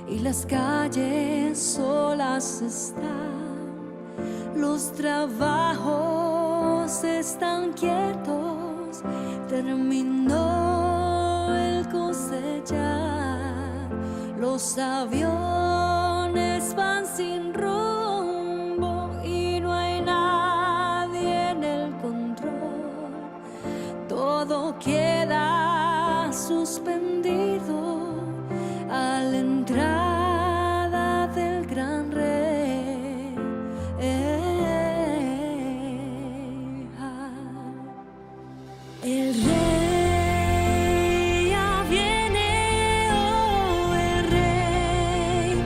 y las calles solas están. Los trabajos están quietos, terminó el cosechar. Los aviones van sin rumbo y no hay nadie en el control. Todo queda suspendido a la entrada del gran rey. El rey ya viene, oh, el rey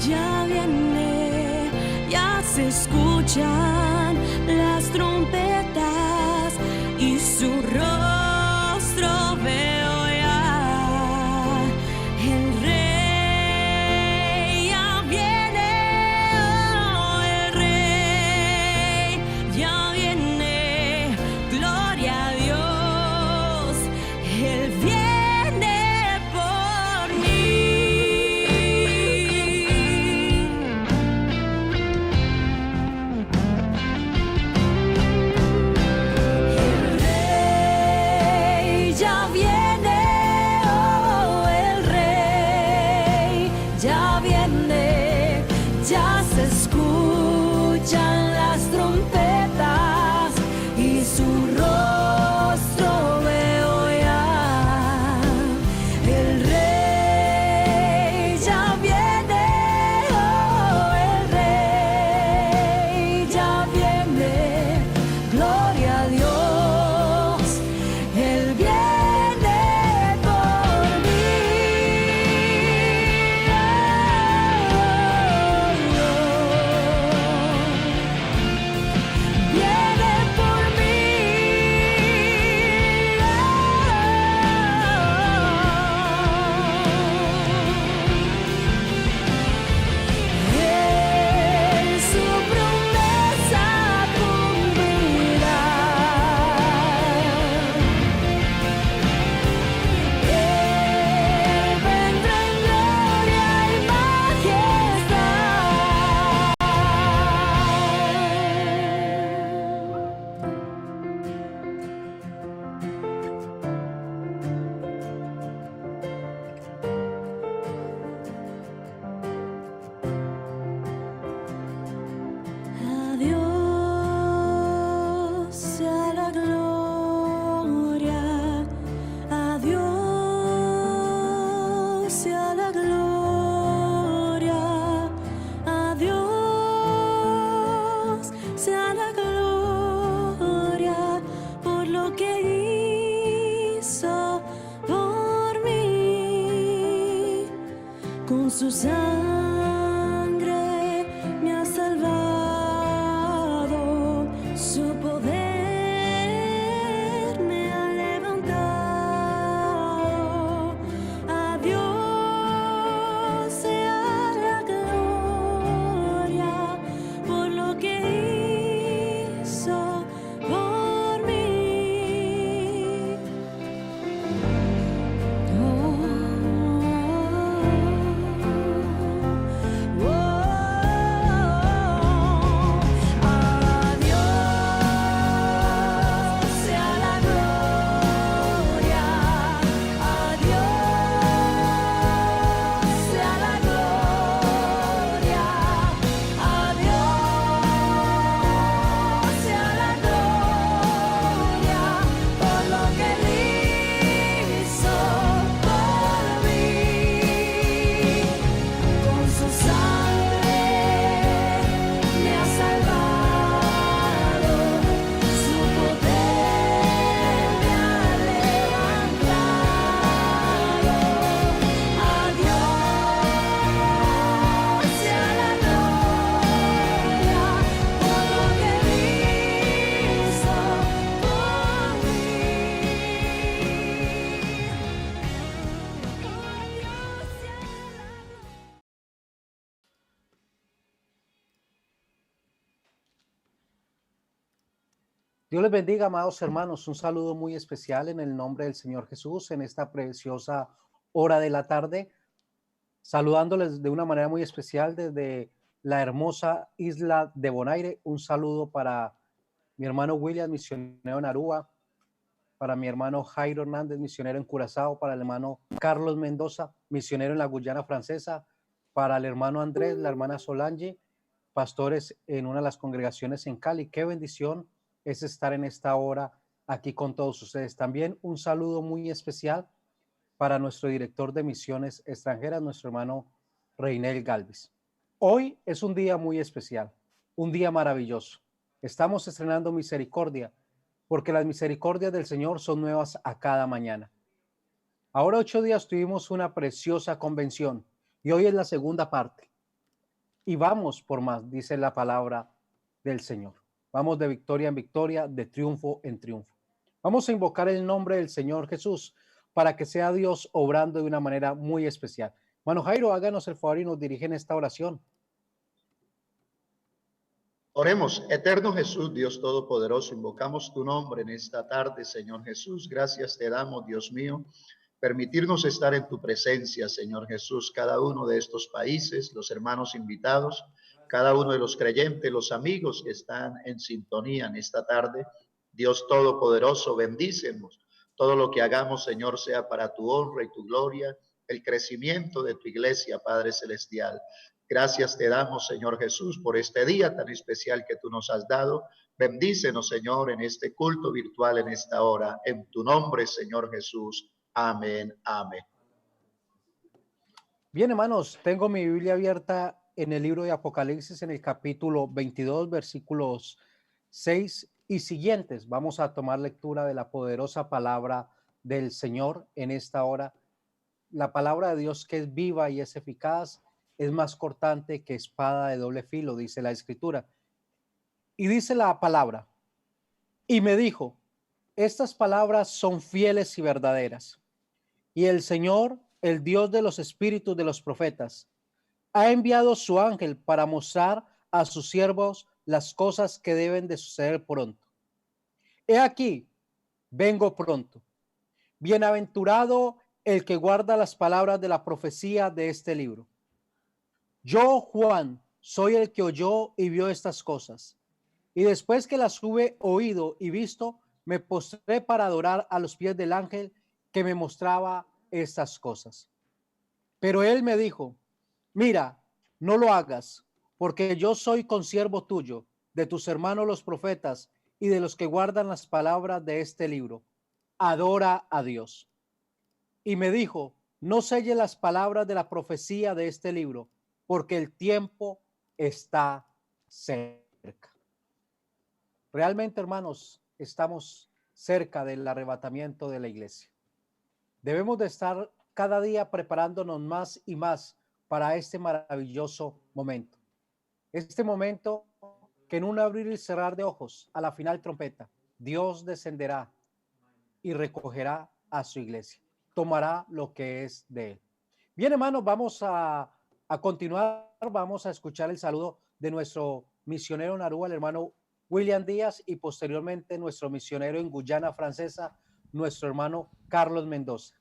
ya viene, ya se escuchan las trompetas y su rostro veo ya. El rey ya viene, oh, el rey ya viene, gloria a Dios, Él viene por mí. El rey ya viene, oh, el rey ya viene, ya se escuchan las trompetas y su rostro veo ya. El rey ya viene, oh, el rey ya viene, gloria a Dios, Él viene por mí. Viene por mí. Él su promesa cumplirá. Él vendrá en gloria y majestad. A Dios sea la gloria, a Dios sea la gloria, a Dios sea la gloria por lo que hizo por mí. Con su sangre me ha salvado, su poder me ha levantado. A Dios sea la gloria por lo que hizo por mí. A Dios sea la gloria, a Dios sea la gloria, a Dios sea la gloria por lo que Él hizo por mí. Con su sangre me ha salvado, su poder me ha levantado. A Dios sea la gloria por lo que Él hizo por mí. Dios les bendiga, amados hermanos. Un saludo muy especial en el nombre del Señor Jesús en esta preciosa hora de la tarde. saludándoles de una manera muy especial desde la hermosa isla de Bonaire. Un saludo para mi hermano William, misionero en Aruba, para mi hermano Jairo Hernández, misionero en Curazao, para el hermano Carlos Mendoza, misionero en la Guyana Francesa, para el hermano Andrés, la hermana Solange, pastores en una de las congregaciones en Cali. Qué bendición es estar en esta hora aquí con todos ustedes. También un saludo muy especial para nuestro director de misiones extranjeras, nuestro hermano Reinel Galvis. Hoy es un día muy especial, un día maravilloso. Estamos estrenando misericordia, porque las misericordias del Señor son nuevas a cada mañana. Ahora 8 días tuvimos una preciosa convención y hoy es la segunda parte. Y vamos por más, dice la palabra del Señor. Vamos de victoria en victoria, de triunfo en triunfo. Vamos a invocar el nombre del Señor Jesús para que sea Dios obrando de una manera muy especial. Mano Jairo, háganos el favor y nos dirige en esta oración. Oremos, eterno Jesús, Dios Todopoderoso, invocamos tu nombre en esta tarde, Señor Jesús. Gracias te damos, Dios mío, permitirnos estar en tu presencia, Señor Jesús, cada uno de estos países, los hermanos invitados, cada uno de los creyentes, los amigos que están en sintonía en esta tarde. Dios Todopoderoso, bendícenos. Todo lo que hagamos, Señor, sea para tu honra y tu gloria, el crecimiento de tu iglesia, Padre Celestial. Gracias te damos, Señor Jesús, por este día tan especial que tú nos has dado. Bendícenos, Señor, en este culto virtual en esta hora. En tu nombre, Señor Jesús. Amén, amén. Bien, hermanos, tengo mi Biblia abierta en el libro de Apocalipsis en el capítulo 22, versículos 6 y siguientes. Vamos a tomar lectura de la poderosa palabra del Señor en esta hora. La palabra de Dios, que es viva y es eficaz, es más cortante que espada de doble filo, dice la Escritura. Y dice la palabra, y me dijo, estas palabras son fieles y verdaderas. Y el Señor, el Dios de los espíritus de los profetas, ha enviado su ángel para mostrar a sus siervos las cosas que deben de suceder pronto. He aquí, vengo pronto. Bienaventurado el que guarda las palabras de la profecía de este libro. Yo, Juan, soy el que oyó y vio estas cosas. Y después que las hube oído y visto, me postré para adorar a los pies del ángel que me mostraba estas cosas. Pero él me dijo, mira, no lo hagas, porque yo soy consiervo tuyo, de tus hermanos los profetas y de los que guardan las palabras de este libro. Adora a Dios. Y me dijo, no selle las palabras de la profecía de este libro, porque el tiempo está cerca. Realmente, hermanos, estamos cerca del arrebatamiento de la iglesia. Debemos de estar cada día preparándonos más y más para este maravilloso momento. Este momento que en un abrir y cerrar de ojos, a la final trompeta, Dios descenderá y recogerá a su iglesia. Tomará lo que es de él. Bien, hermanos, vamos a continuar. Vamos a escuchar el saludo de nuestro misionero en Aruba, el hermano William Díaz, y posteriormente nuestro misionero en Guyana Francesa, nuestro hermano Carlos Mendoza.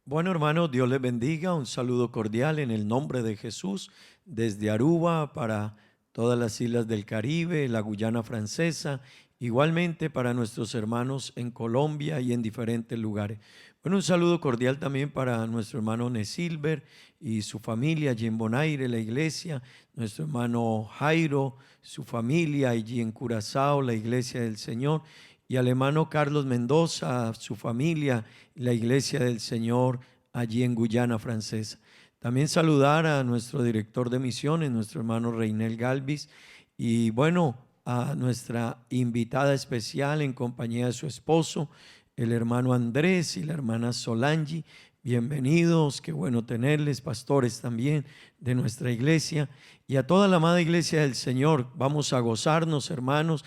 Bueno, hermanos, Dios les bendiga. Un saludo cordial en el nombre de Jesús desde Aruba para todas las islas del Caribe, la Guyana Francesa, igualmente para nuestros hermanos en Colombia y en diferentes lugares. Bueno, un saludo cordial también para nuestro hermano Nesilver y su familia allí en Bonaire, la iglesia, nuestro hermano Jairo, su familia allí en Curazao, la iglesia del Señor, y al hermano Carlos Mendoza, su familia, la iglesia del Señor allí en Guyana Francesa. También saludar a nuestro director de misiones, nuestro hermano Reinel Galvis, y bueno, a nuestra invitada especial en compañía de su esposo, el hermano Andrés y la hermana Solange. Bienvenidos, qué bueno tenerles, pastores también de nuestra iglesia, y a toda la amada iglesia del Señor. Vamos a gozarnos, hermanos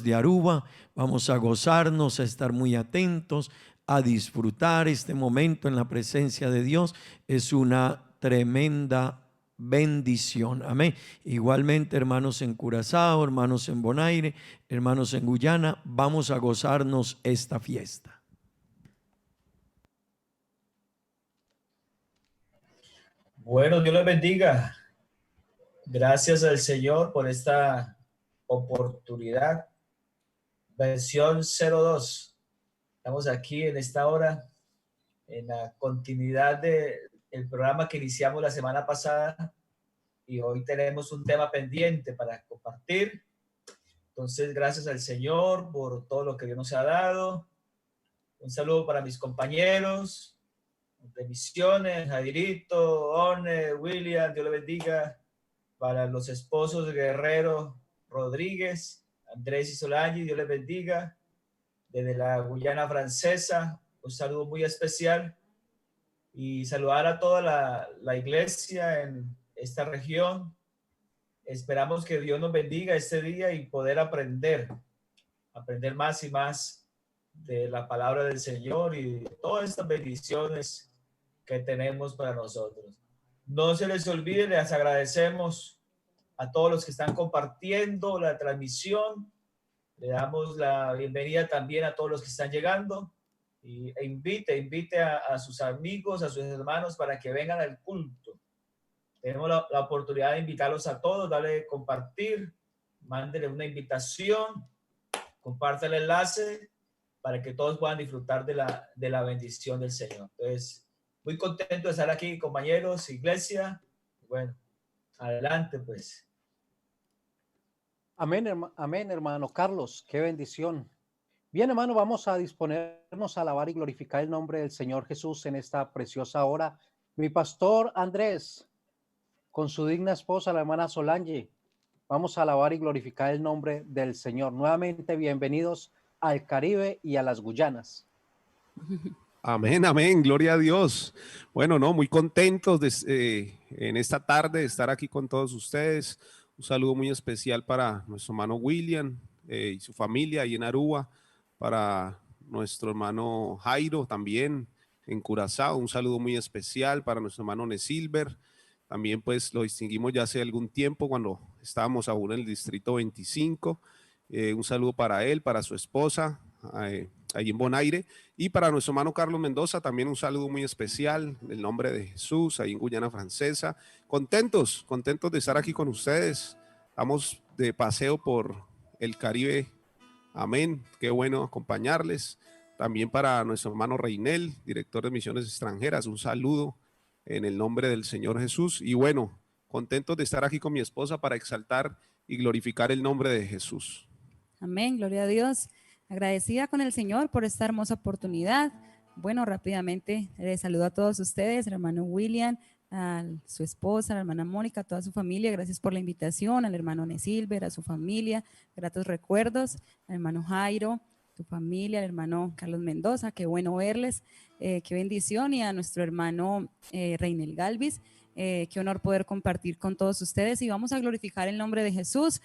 de Aruba, vamos a gozarnos, a estar muy atentos, a disfrutar este momento en la presencia de Dios. Es una tremenda bendición, amén. Igualmente, hermanos en Curazao, hermanos en Bonaire, hermanos en Guyana, vamos a gozarnos esta fiesta. Bueno, Dios les bendiga. Gracias al Señor por esta oportunidad. Versión 02. Estamos aquí en esta hora, en la continuidad del programa que iniciamos la semana pasada, y hoy tenemos un tema pendiente para compartir. Entonces, gracias al Señor por todo lo que Dios nos ha dado. Un saludo para mis compañeros de misiones, Jairito, Orne, William, Dios le bendiga. Para los esposos de Guerrero Rodríguez, Andrés y Solange, Dios les bendiga. Desde la Guyana Francesa, un saludo muy especial. Y saludar a toda la iglesia en esta región. Esperamos que Dios nos bendiga este día y poder aprender más y más de la palabra del Señor y de todas estas bendiciones que tenemos para nosotros. No se les olvide, les agradecemos a todos los que están compartiendo la transmisión. Le damos la bienvenida también a todos los que están llegando e invite a sus amigos, a sus hermanos para que vengan al culto. Tenemos la oportunidad de invitarlos a todos, darle compartir, mándele una invitación, comparte el enlace para que todos puedan disfrutar de la bendición del Señor. Entonces, muy contento de estar aquí, compañeros, iglesia. Bueno, adelante pues. Amén, amén, hermano Carlos, qué bendición. Bien, hermano, vamos a disponernos a alabar y glorificar el nombre del Señor Jesús en esta preciosa hora. Mi pastor Andrés, con su digna esposa, la hermana Solange, vamos a alabar y glorificar el nombre del Señor. Nuevamente, bienvenidos al Caribe y a las Guyanas. Amén, amén, gloria a Dios. Bueno, no, muy contentos en esta tarde de estar aquí con todos ustedes. Un saludo muy especial para nuestro hermano William y su familia ahí en Aruba, para nuestro hermano Jairo también en Curazao. Un saludo muy especial para nuestro hermano Nesilver. También pues lo distinguimos ya hace algún tiempo cuando estábamos aún en el distrito 25. Un saludo para él, para su esposa, ahí en Bonaire, y para nuestro hermano Carlos Mendoza también un saludo muy especial en el nombre de Jesús, ahí en Guyana Francesa. Contentos de estar aquí con ustedes. Estamos de paseo por el Caribe. Amén, qué bueno acompañarles. También para nuestro hermano Reinel, director de misiones extranjeras, un saludo en el nombre del Señor Jesús. Y bueno, contentos de estar aquí con mi esposa para exaltar y glorificar el nombre de Jesús. Amén, gloria a Dios. Agradecida con el Señor por esta hermosa oportunidad. Bueno, rápidamente les saludo a todos ustedes, al hermano William, a su esposa, a la hermana Mónica, a toda su familia. Gracias por la invitación, al hermano Nesilver, a su familia, gratos recuerdos, al hermano Jairo, tu familia, al hermano Carlos Mendoza, qué bueno verles, qué bendición, y a nuestro hermano Reinel Galvis. Qué honor poder compartir con todos ustedes, y vamos a glorificar el nombre de Jesús.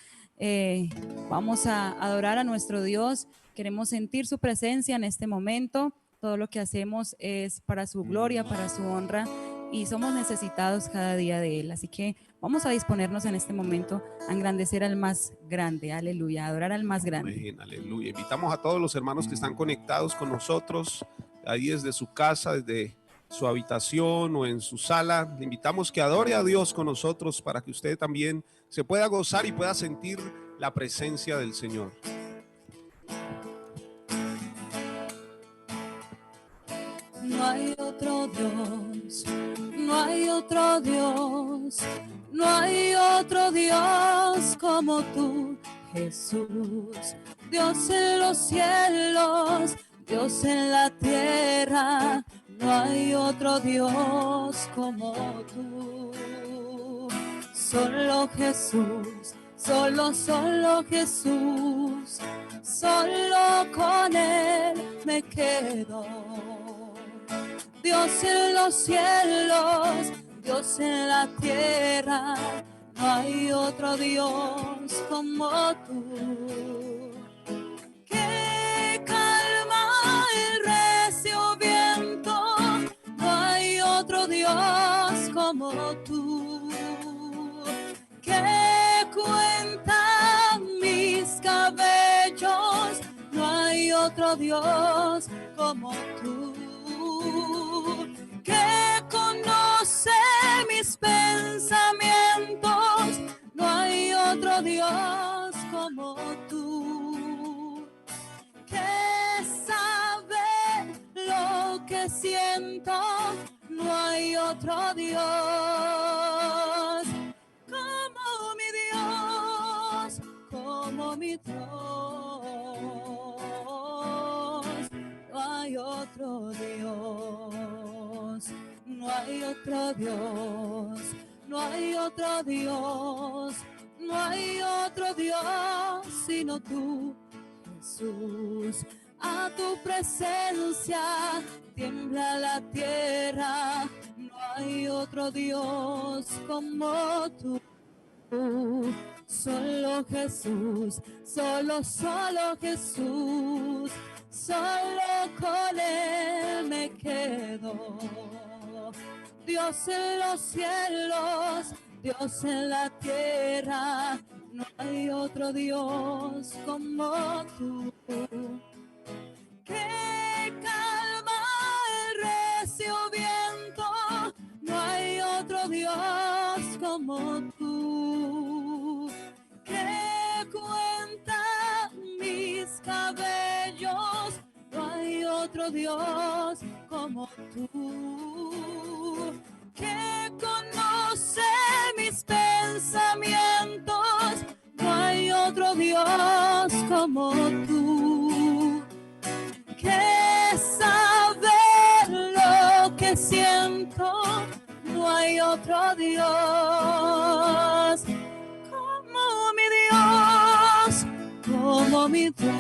Vamos a adorar a nuestro Dios. Queremos sentir su presencia en este momento. Todo lo que hacemos es para su gloria, para su honra, y somos necesitados cada día de Él. Así que vamos a disponernos en este momento a engrandecer al más grande. Aleluya, a adorar al más grande. Amén, aleluya. Invitamos a todos los hermanos que están conectados con nosotros, ahí desde su casa, desde su habitación o en su sala. Le invitamos que adore a Dios con nosotros para que usted también se pueda gozar y pueda sentir la presencia del Señor. No hay otro Dios, no hay otro Dios, no hay otro Dios como tú, Jesús. Dios en los cielos, Dios en la tierra, no hay otro Dios como tú. Solo Jesús, solo Jesús, solo con Él me quedo. Dios en los cielos, Dios en la tierra, no hay otro Dios como tú. Que calma el recio viento, no hay otro Dios como tú. Que cuenta mis cabellos, no hay otro Dios como tú. Que conoce mis pensamientos, no hay otro Dios como tú, que sabe lo que siento, no hay otro Dios como mi Dios, como mi Dios. No hay otro Dios, no hay otro Dios, no hay otro Dios, no hay otro Dios sino tú, Jesús. A tu presencia tiembla la tierra, no hay otro Dios como tú. Solo Jesús, solo Jesús, solo con Él me quedo. Dios en los cielos, Dios en la tierra, no hay otro Dios como tú. Que calma el recio viento, no hay otro Dios como tú. Que cuenta mis cabellos, no hay otro Dios como tú. Que conoce mis pensamientos, no hay otro Dios como tú. Que sabe lo que siento, no hay otro Dios como mi Dios, como mi Dios.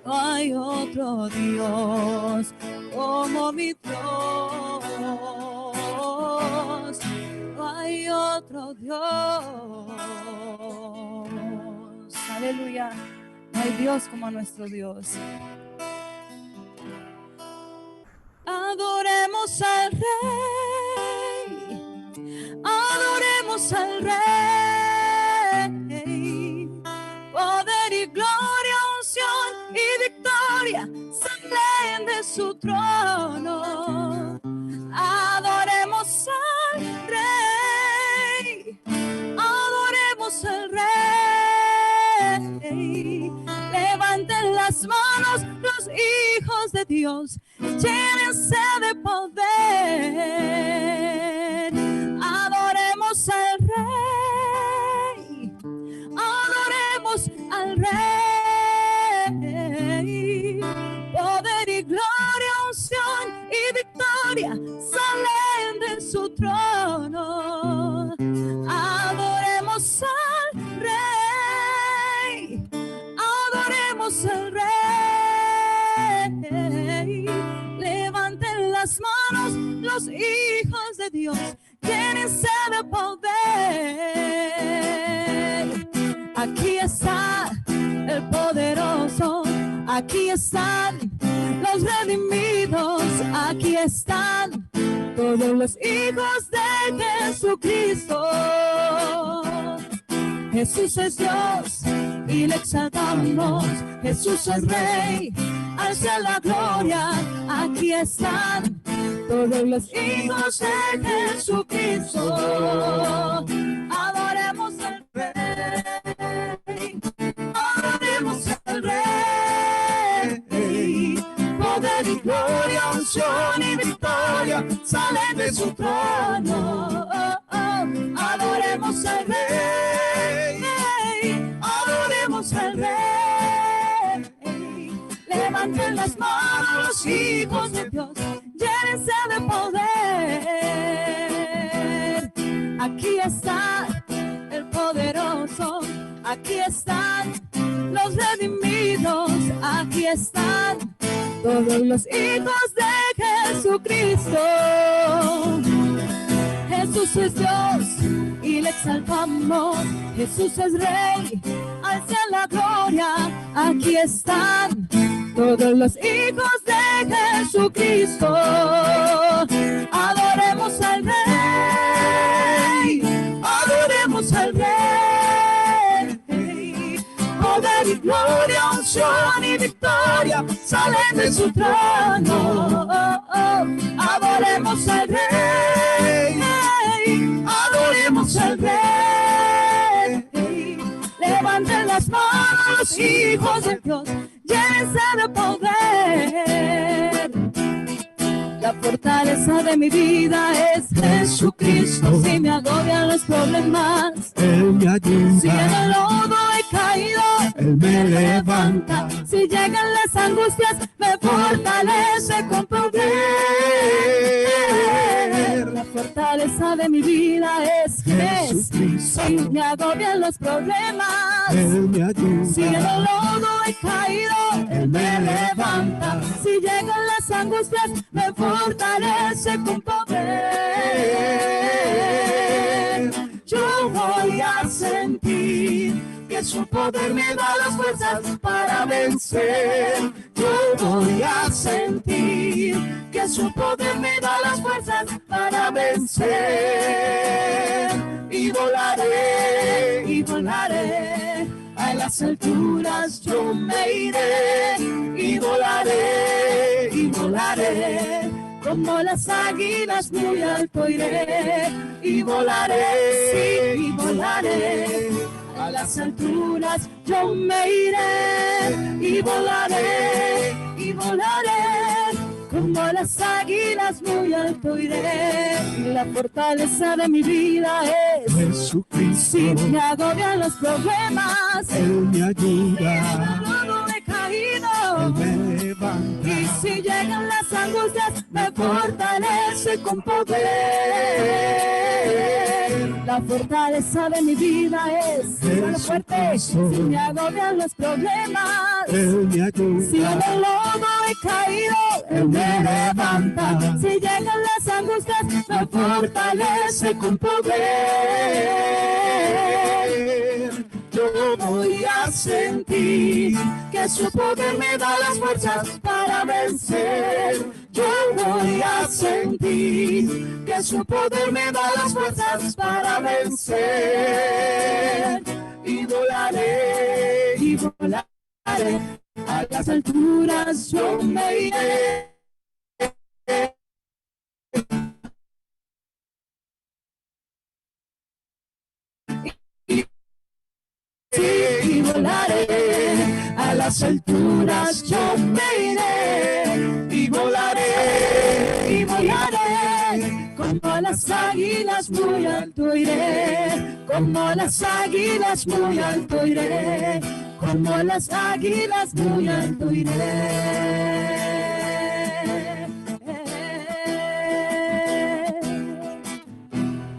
No hay otro Dios como mi Dios, no hay otro Dios. Aleluya. No hay Dios como nuestro Dios. Adoremos al Rey, adoremos al Rey. Poder y gloria, unción y victoria salen de su trono. Adoremos al Rey, adoremos al Rey. Levanten las manos los hijos de Dios, llénense de poder. Adoremos al Rey, adoremos al Rey. Poder y gloria, unción y victoria salen de su trono. Adoremos al Rey, adoremos al Rey. Levanten las manos los hijos de Dios, llénense de poder. Aquí está el poderoso, aquí están los redimidos, aquí están todos los hijos de Jesucristo. Jesús es Dios y le exaltamos, Jesús es Rey, alza la gloria, aquí están todos los hijos de Jesucristo. Adoremos al Rey, adoremos al Rey. Poder y gloria, unción y victoria salen de su trono. Adoremos al Rey, adoremos al Rey. Levanten las manos los hijos de Dios, llénense de poder. Aquí está el poderoso, aquí están los redimidos, aquí están todos los hijos de Jesucristo. Jesús es Dios y le exaltamos, Jesús es Rey, alza la gloria, aquí están todos los hijos de Jesucristo. Adoremos al Rey, adoremos al Rey. Poder y gloria, unción y victoria salen de su trono. Adoremos al Rey, adoremos al Rey. Levanten las manos, hijos de Dios, llénense de poder. La fortaleza de mi vida es Jesucristo. Si me agobian los problemas, Él me ayuda. si en el lodo he caído, Él me levanta. si llegan las angustias, me fortalece con poder. La fortaleza de mi vida es Jesucristo. Si me agobian los problemas, Él me ayuda. si en el lodo he caído, Él me levanta. Si llegan las angustias, me fortalece con poder. Yo voy a sentir que su poder me da las fuerzas para vencer. Yo voy a sentir que su poder me da las fuerzas para vencer. Y volaré, a las alturas yo me iré. Y volaré, como las águilas muy alto iré. Y volaré, sí, y volaré. A las alturas yo me iré. Y volaré, como las águilas muy alto iré. Y la fortaleza de mi vida es Jesucristo. si me agobian los problemas, Él me si en ayuda. el lodo he caído, Él me levanta. y si llegan las angustias, me fortalece con poder. La fortaleza de mi vida es fuerte. Si me agobian los problemas, Él me ayuda. si en el lodo he caído, Él me levanta. Si llegan las angustias, me fortalece con poder. Yo voy a sentir que su poder me da las fuerzas para vencer. Yo voy a sentir que su poder me da las fuerzas para vencer. Y volaré, a las alturas yo me iré. Y volaré, a las alturas yo me iré. Y volaré, como las águilas muy alto iré. Como las águilas muy alto iré. Como las águilas muy alto iré.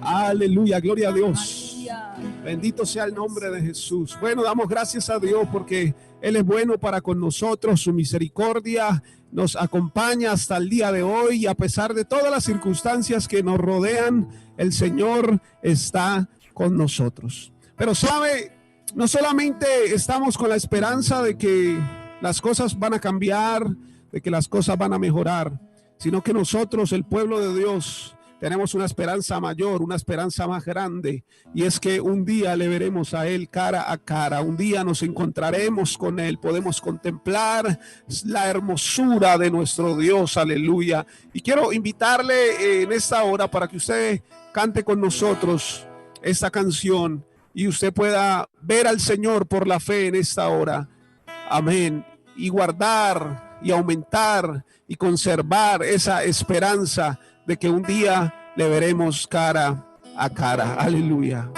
Aleluya, gloria a Dios. Bendito sea el nombre de Jesús. Bueno, damos gracias a Dios porque Él es bueno para con nosotros. Su misericordia nos acompaña hasta el día de hoy y a pesar de todas las circunstancias que nos rodean, el Señor está con nosotros. Pero sabe, no solamente estamos con la esperanza de que las cosas van a cambiar, de que las cosas van a mejorar, sino que nosotros, el pueblo de Dios, tenemos una esperanza mayor, una esperanza más grande, y es que un día le veremos a Él cara a cara, un día nos encontraremos con Él, podemos contemplar la hermosura de nuestro Dios, aleluya. Y quiero invitarle en esta hora para que usted cante con nosotros esta canción y usted pueda ver al Señor por la fe en esta hora, amén, y guardar y aumentar y conservar esa esperanza de que un día le veremos cara a cara. Aleluya.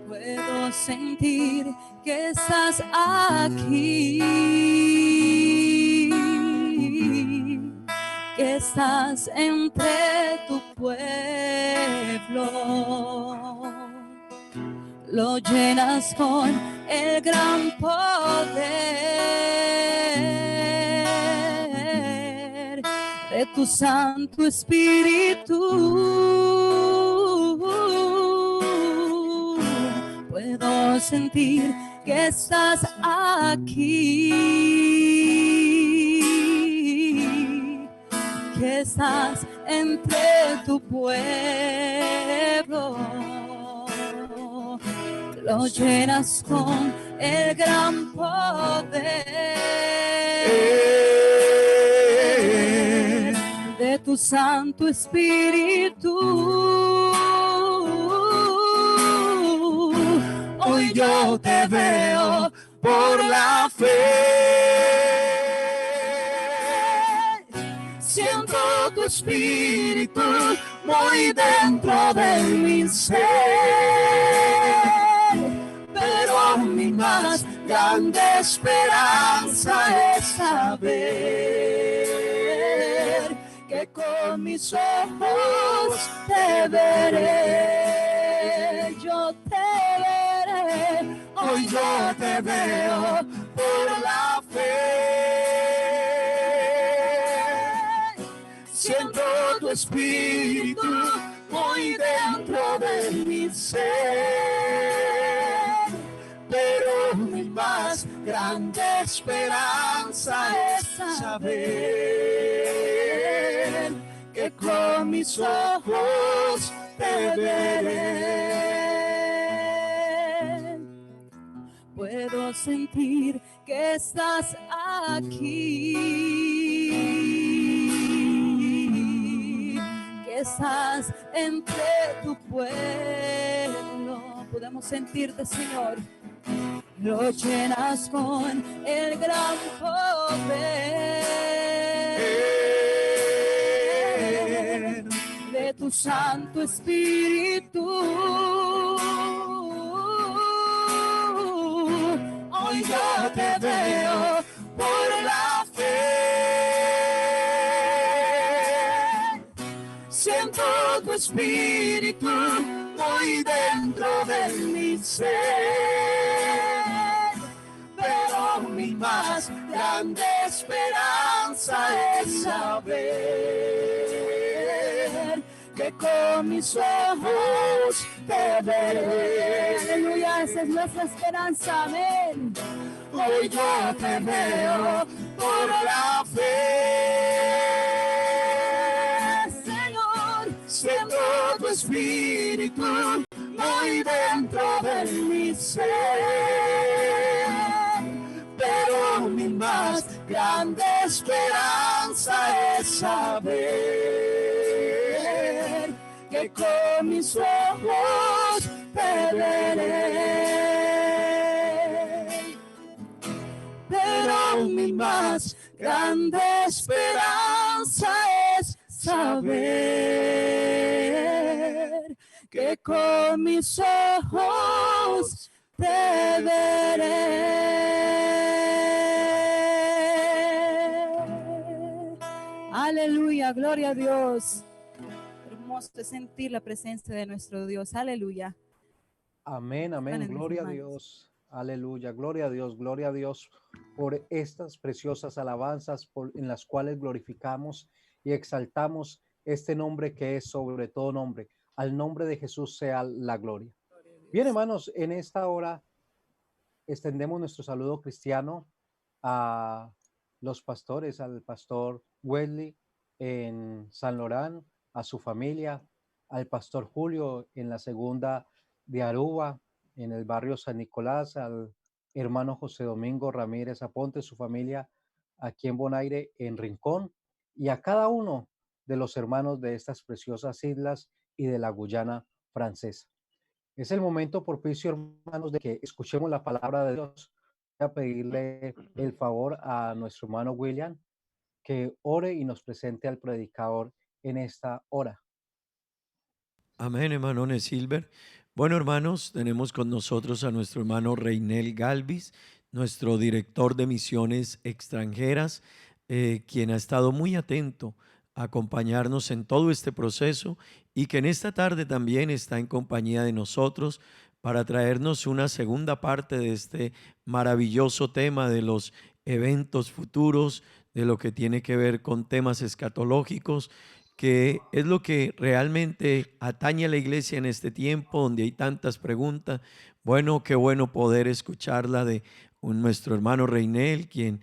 Puedo sentir que estás aquí, que estás entre tu pueblo. Lo llenas con el gran poder de tu Santo Espíritu. Puedo sentir que estás aquí, que estás entre tu pueblo. Lo llenas con el gran poder de tu Santo Espíritu. Hoy yo te veo por la fe. Siento tu espíritu muy dentro de mi ser, pero mi más grande esperanza es saber que con mis ojos te veré, yo te veré, hoy yo te veo por la fe. Siento tu espíritu muy dentro de mi ser, pero mi más grande esperanza es saber que con mis ojos te veré. Puedo sentir que estás aquí, que estás entre tu pueblo. Podemos sentirte, Señor. Lo llenas con el gran poder de tu Santo Espíritu. Hoy yo te veo por la fe. Siento tu espíritu muy dentro de mi ser, pero mi más grande esperanza es saber que con mis ojos te veré. Aleluya, esa es nuestra esperanza, amén. Hoy yo te veo por la fe, Señor. Siento tu espíritu muy dentro de mi ser, pero mi más grande esperanza es saber que con mis ojos te veré, pero mi más grande esperanza es saber que con mis ojos te veré. Aleluya, gloria a Dios. Hermoso es sentir la presencia de nuestro Dios. Aleluya. Amén, amén. Gloria a Dios. Aleluya. Gloria a Dios. Gloria a Dios por estas preciosas alabanzas en las cuales glorificamos y exaltamos este nombre que es sobre todo nombre. Al nombre de Jesús sea la gloria. Bien, hermanos, en esta hora extendemos nuestro saludo cristiano a los pastores, al pastor Wesley en San Lorán, a su familia, al pastor Julio en la segunda de Aruba, en el barrio San Nicolás, al hermano José Domingo Ramírez Aponte, su familia aquí en Bonaire, en Rincón, y a cada uno de los hermanos de estas preciosas islas y de la Guyana francesa. Es el momento propicio, hermanos, de que escuchemos la palabra de Dios. Voy a pedirle el favor a nuestro hermano William que ore y nos presente al predicador en esta hora. Amén, hermano Silver. Bueno, hermanos, tenemos con nosotros a nuestro hermano Reinel Galvis, nuestro director de misiones extranjeras, quien ha estado muy atento a acompañarnos en todo este proceso y que en esta tarde también está en compañía de nosotros para traernos una segunda parte de este maravilloso tema de los eventos futuros, de lo que tiene que ver con temas escatológicos, que es lo que realmente atañe a la iglesia en este tiempo donde hay tantas preguntas. Bueno, qué bueno poder escucharla de nuestro hermano Reinel, quien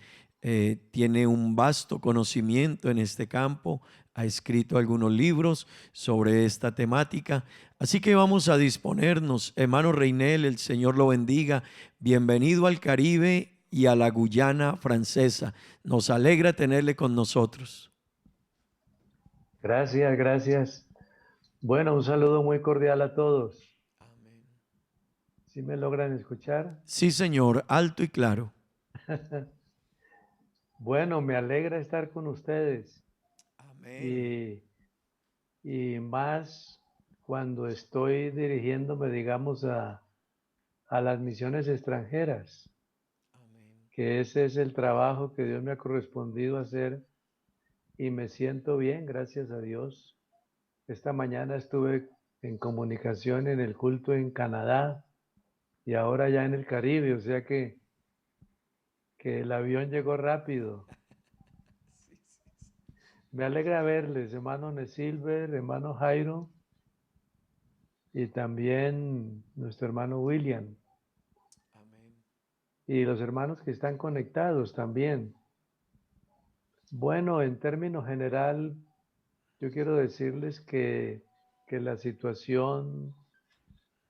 tiene un vasto conocimiento en este campo, ha escrito algunos libros sobre esta temática. Así que vamos a disponernos. Hermano Reinel, el Señor lo bendiga. Bienvenido al Caribe y a la Guyana Francesa. Nos alegra tenerle con nosotros. Gracias, gracias. Bueno, un saludo muy cordial a todos. ¿Sí me logran escuchar? Sí, Señor, alto y claro. Bueno, me alegra estar con ustedes Amén. y más cuando estoy dirigiéndome, digamos, a las misiones extranjeras, que ese es el trabajo que Dios me ha correspondido hacer y me siento bien, gracias a Dios. Esta mañana estuve en comunicación en el culto en Canadá y ahora ya en el Caribe, o sea que el avión llegó rápido. Me alegra verles, hermano Nesilver, hermano Jairo y también nuestro hermano William y los hermanos que están conectados también. Bueno, en términos general, yo quiero decirles que la situación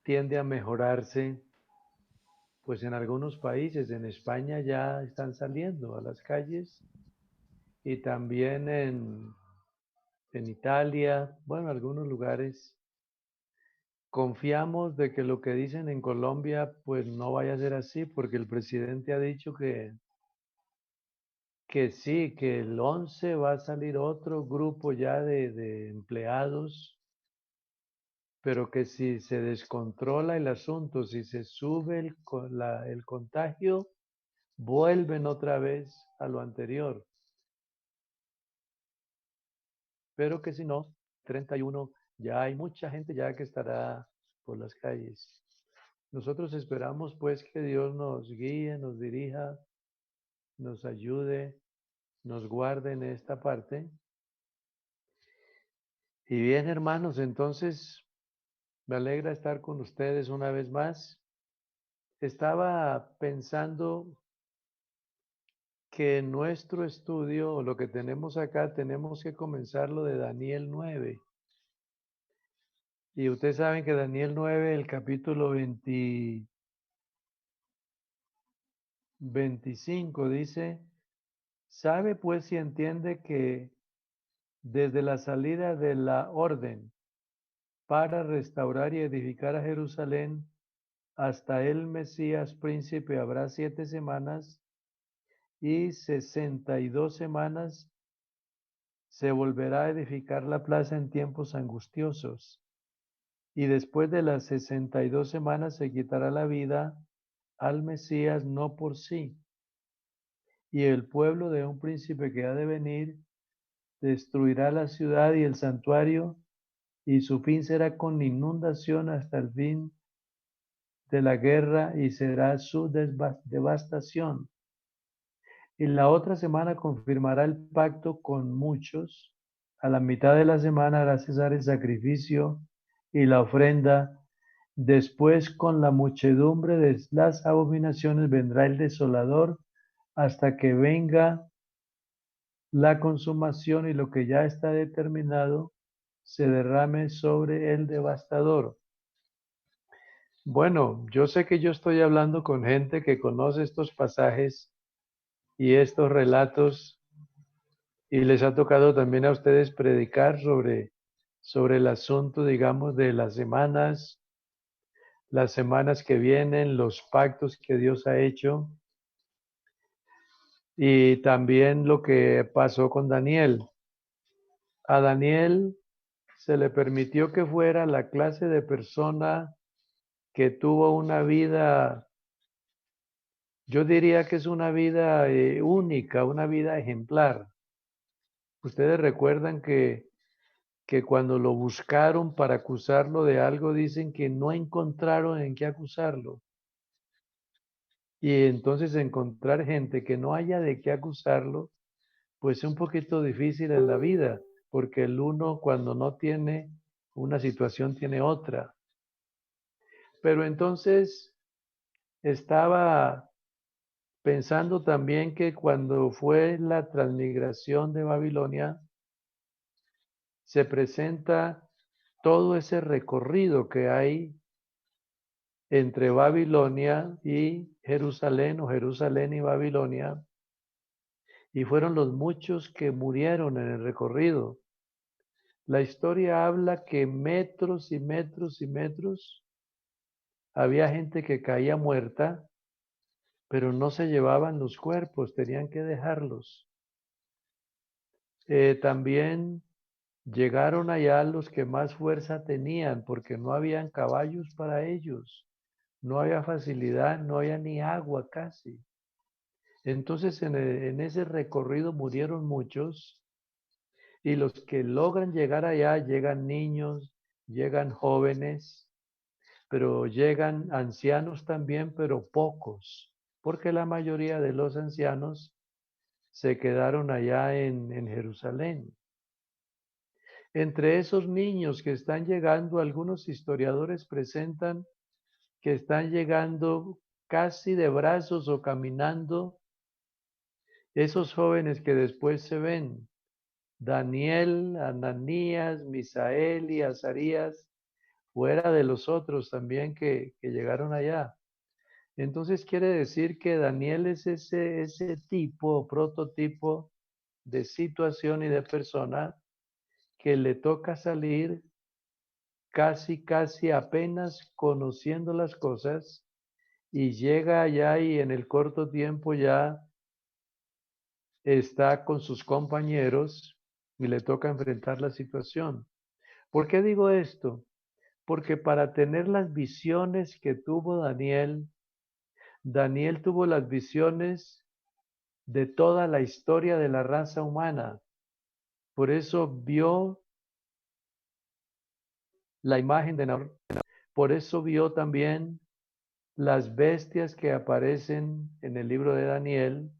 tiende a mejorarse, pues en algunos países, en España ya están saliendo a las calles y también en Italia, bueno, algunos lugares. Confiamos de que lo que dicen en Colombia pues no vaya a ser así, porque el presidente ha dicho que sí, que el 11 va a salir otro grupo ya de empleados, pero que si se descontrola el asunto, si se sube el contagio, vuelven otra vez a lo anterior. Pero que si no, 31, ya hay mucha gente ya que estará por las calles. Nosotros esperamos pues que Dios nos guíe, nos dirija, nos ayude, nos guarde en esta parte. Y bien, hermanos, entonces me alegra estar con ustedes una vez más. Estaba pensando que en nuestro estudio, o lo que tenemos acá, tenemos que comenzarlo de Daniel 9. Y ustedes saben que Daniel 9, el capítulo 25 dice, sabe pues si entiende que desde la salida de la orden para restaurar y edificar a Jerusalén, hasta el Mesías príncipe habrá 7 semanas y 62 semanas se volverá a edificar la plaza en tiempos angustiosos. Y después de las 62 semanas se quitará la vida al Mesías no por sí. Y el pueblo de un príncipe que ha de venir destruirá la ciudad y el santuario, y su fin será con inundación hasta el fin de la guerra y será su devastación. Y la otra semana confirmará el pacto con muchos. A la mitad de la semana hará cesar el sacrificio y la ofrenda. Después, con la muchedumbre de las abominaciones, vendrá el desolador hasta que venga la consumación y lo que ya está determinado se derrame sobre el devastador. Bueno, yo sé que yo estoy hablando con gente que conoce estos pasajes y estos relatos y les ha tocado también a ustedes predicar sobre el asunto, digamos, de las semanas que vienen, los pactos que Dios ha hecho y también lo que pasó con Daniel. A Daniel se le permitió que fuera la clase de persona que tuvo una vida, yo diría que es una vida única, una vida ejemplar. Ustedes recuerdan que cuando lo buscaron para acusarlo de algo, dicen que no encontraron en qué acusarlo. Y entonces encontrar gente que no haya de qué acusarlo, pues es un poquito difícil en la vida, porque el uno cuando no tiene una situación tiene otra. Pero entonces estaba pensando también que cuando fue la transmigración de Babilonia, se presenta todo ese recorrido que hay entre Babilonia y Jerusalén, o Jerusalén y Babilonia, y fueron los muchos que murieron en el recorrido. La historia habla que metros y metros y metros había gente que caía muerta, pero no se llevaban los cuerpos, tenían que dejarlos. También llegaron allá los que más fuerza tenían, porque no habían caballos para ellos, no había facilidad, no había ni agua casi. Entonces en ese recorrido murieron muchos, y los que logran llegar allá, llegan niños, llegan jóvenes, pero llegan ancianos también, pero pocos, porque la mayoría de los ancianos se quedaron allá en Jerusalén. Entre esos niños que están llegando, algunos historiadores presentan que están llegando casi de brazos o caminando, esos jóvenes que después se ven, Daniel, Ananías, Misael y Azarías, fuera de los otros también que llegaron allá. Entonces quiere decir que Daniel es ese tipo o prototipo de situación y de persona que le toca salir casi apenas conociendo las cosas, y llega allá y en el corto tiempo ya está con sus compañeros y le toca enfrentar la situación. ¿Por qué digo esto? Porque para tener las visiones que tuvo Daniel, Daniel tuvo las visiones de toda la historia de la raza humana. Por eso vio la imagen de Nabucodonosor. Por eso vio también las bestias que aparecen en el libro de Daniel.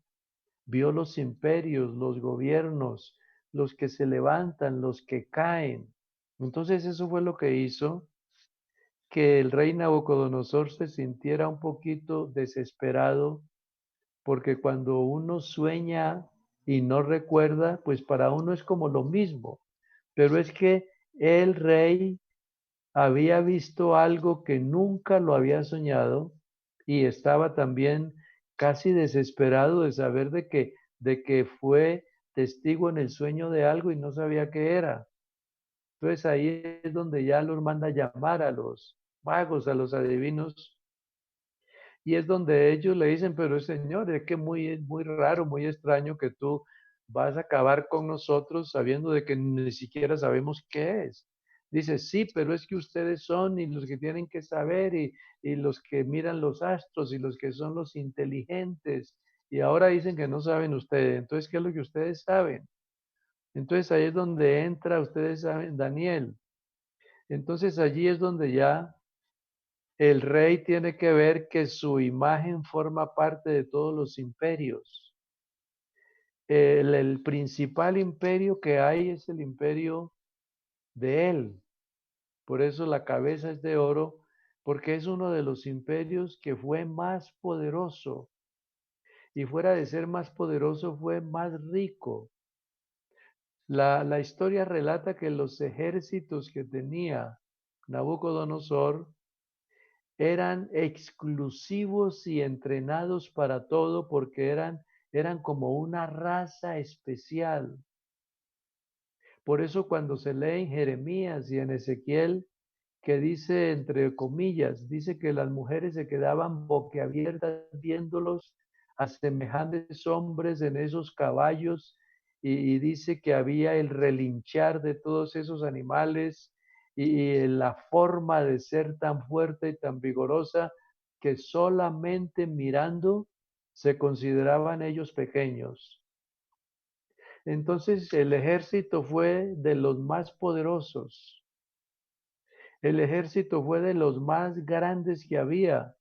Vio los imperios, los gobiernos, los que se levantan, los que caen. Entonces eso fue lo que hizo que el rey Nabucodonosor se sintiera un poquito desesperado, porque cuando uno sueña y no recuerda, pues para uno es como lo mismo. Pero es que el rey había visto algo que nunca lo había soñado, y estaba también casi desesperado de saber de que fue testigo en el sueño de algo y no sabía qué era. Entonces ahí es donde ya los manda a llamar a los magos, a los adivinos, y es donde ellos le dicen, pero Señor, es que muy raro, muy extraño que tú vas a acabar con nosotros sabiendo de que ni siquiera sabemos qué es. Dice, sí, pero es que ustedes son y los que tienen que saber, y los que miran los astros y los que son los inteligentes, y ahora dicen que no saben ustedes. Entonces, ¿qué es lo que ustedes saben? Entonces ahí es donde entra, ustedes saben, Daniel. Entonces allí es donde ya el rey tiene que ver que su imagen forma parte de todos los imperios. El principal imperio que hay es el imperio de él. Por eso la cabeza es de oro, porque es uno de los imperios que fue más poderoso. Y fuera de ser más poderoso, fue más rico. La historia relata que los ejércitos que tenía Nabucodonosor eran exclusivos y entrenados para todo, porque eran como una raza especial. Por eso cuando se lee en Jeremías y en Ezequiel, que dice, entre comillas, dice que las mujeres se quedaban boquiabiertas viéndolos a semejantes hombres en esos caballos, y dice que había el relinchar de todos esos animales, y la forma de ser tan fuerte y tan vigorosa que solamente mirando se consideraban ellos pequeños. Entonces el ejército fue de los más poderosos. El ejército fue de los más grandes que había.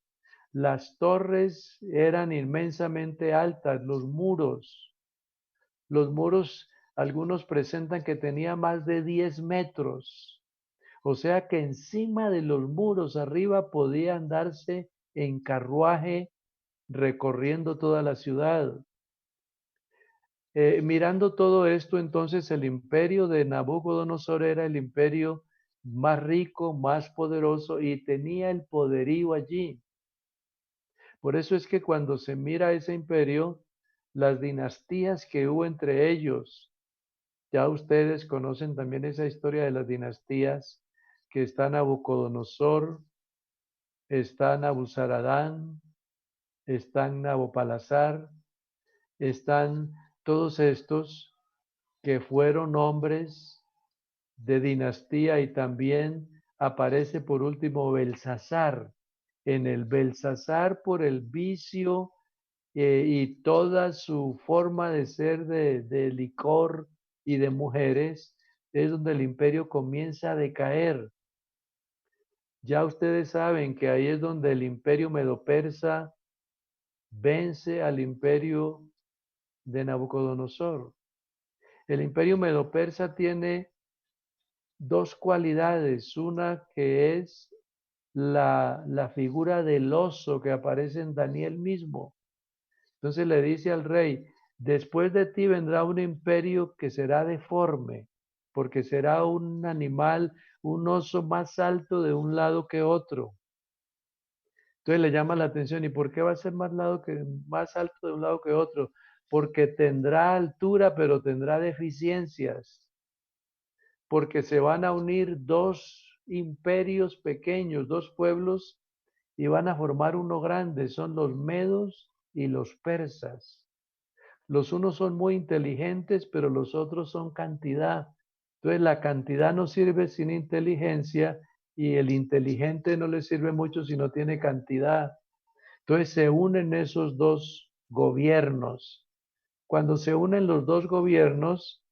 Las torres eran inmensamente altas, los muros, algunos presentan que tenía más de 10 metros. O sea que encima de los muros arriba podía andarse en carruaje recorriendo toda la ciudad. Mirando todo esto, entonces el imperio de Nabucodonosor era el imperio más rico, más poderoso y tenía el poderío allí. Por eso es que cuando se mira ese imperio, las dinastías que hubo entre ellos, ya ustedes conocen también esa historia de las dinastías, que está Nabucodonosor, está Nabuzaradán, está Nabopolassar, están todos estos que fueron hombres de dinastía, y también aparece por último Belsasar. En el Belsasar, por el vicio y toda su forma de ser de licor y de mujeres, es donde el imperio comienza a decaer. Ya ustedes saben que ahí es donde el imperio medo-persa vence al imperio de Nabucodonosor. El imperio medo-persa tiene dos cualidades, una que es la figura del oso que aparece en Daniel mismo. Entonces le dice al rey, después de ti vendrá un imperio que será deforme, porque será un animal, un oso más alto de un lado que otro. Entonces le llama la atención, ¿y por qué va a ser más alto de un lado que otro? Porque tendrá altura, pero tendrá deficiencias, porque se van a unir dos imperios pequeños, dos pueblos, y van a formar uno grande, son los medos y los persas. Los unos son muy inteligentes, pero los otros son cantidad. Entonces la cantidad no sirve sin inteligencia, y el inteligente no le sirve mucho si no tiene cantidad. Entonces se unen esos dos gobiernos. Cuando se unen los dos gobiernos,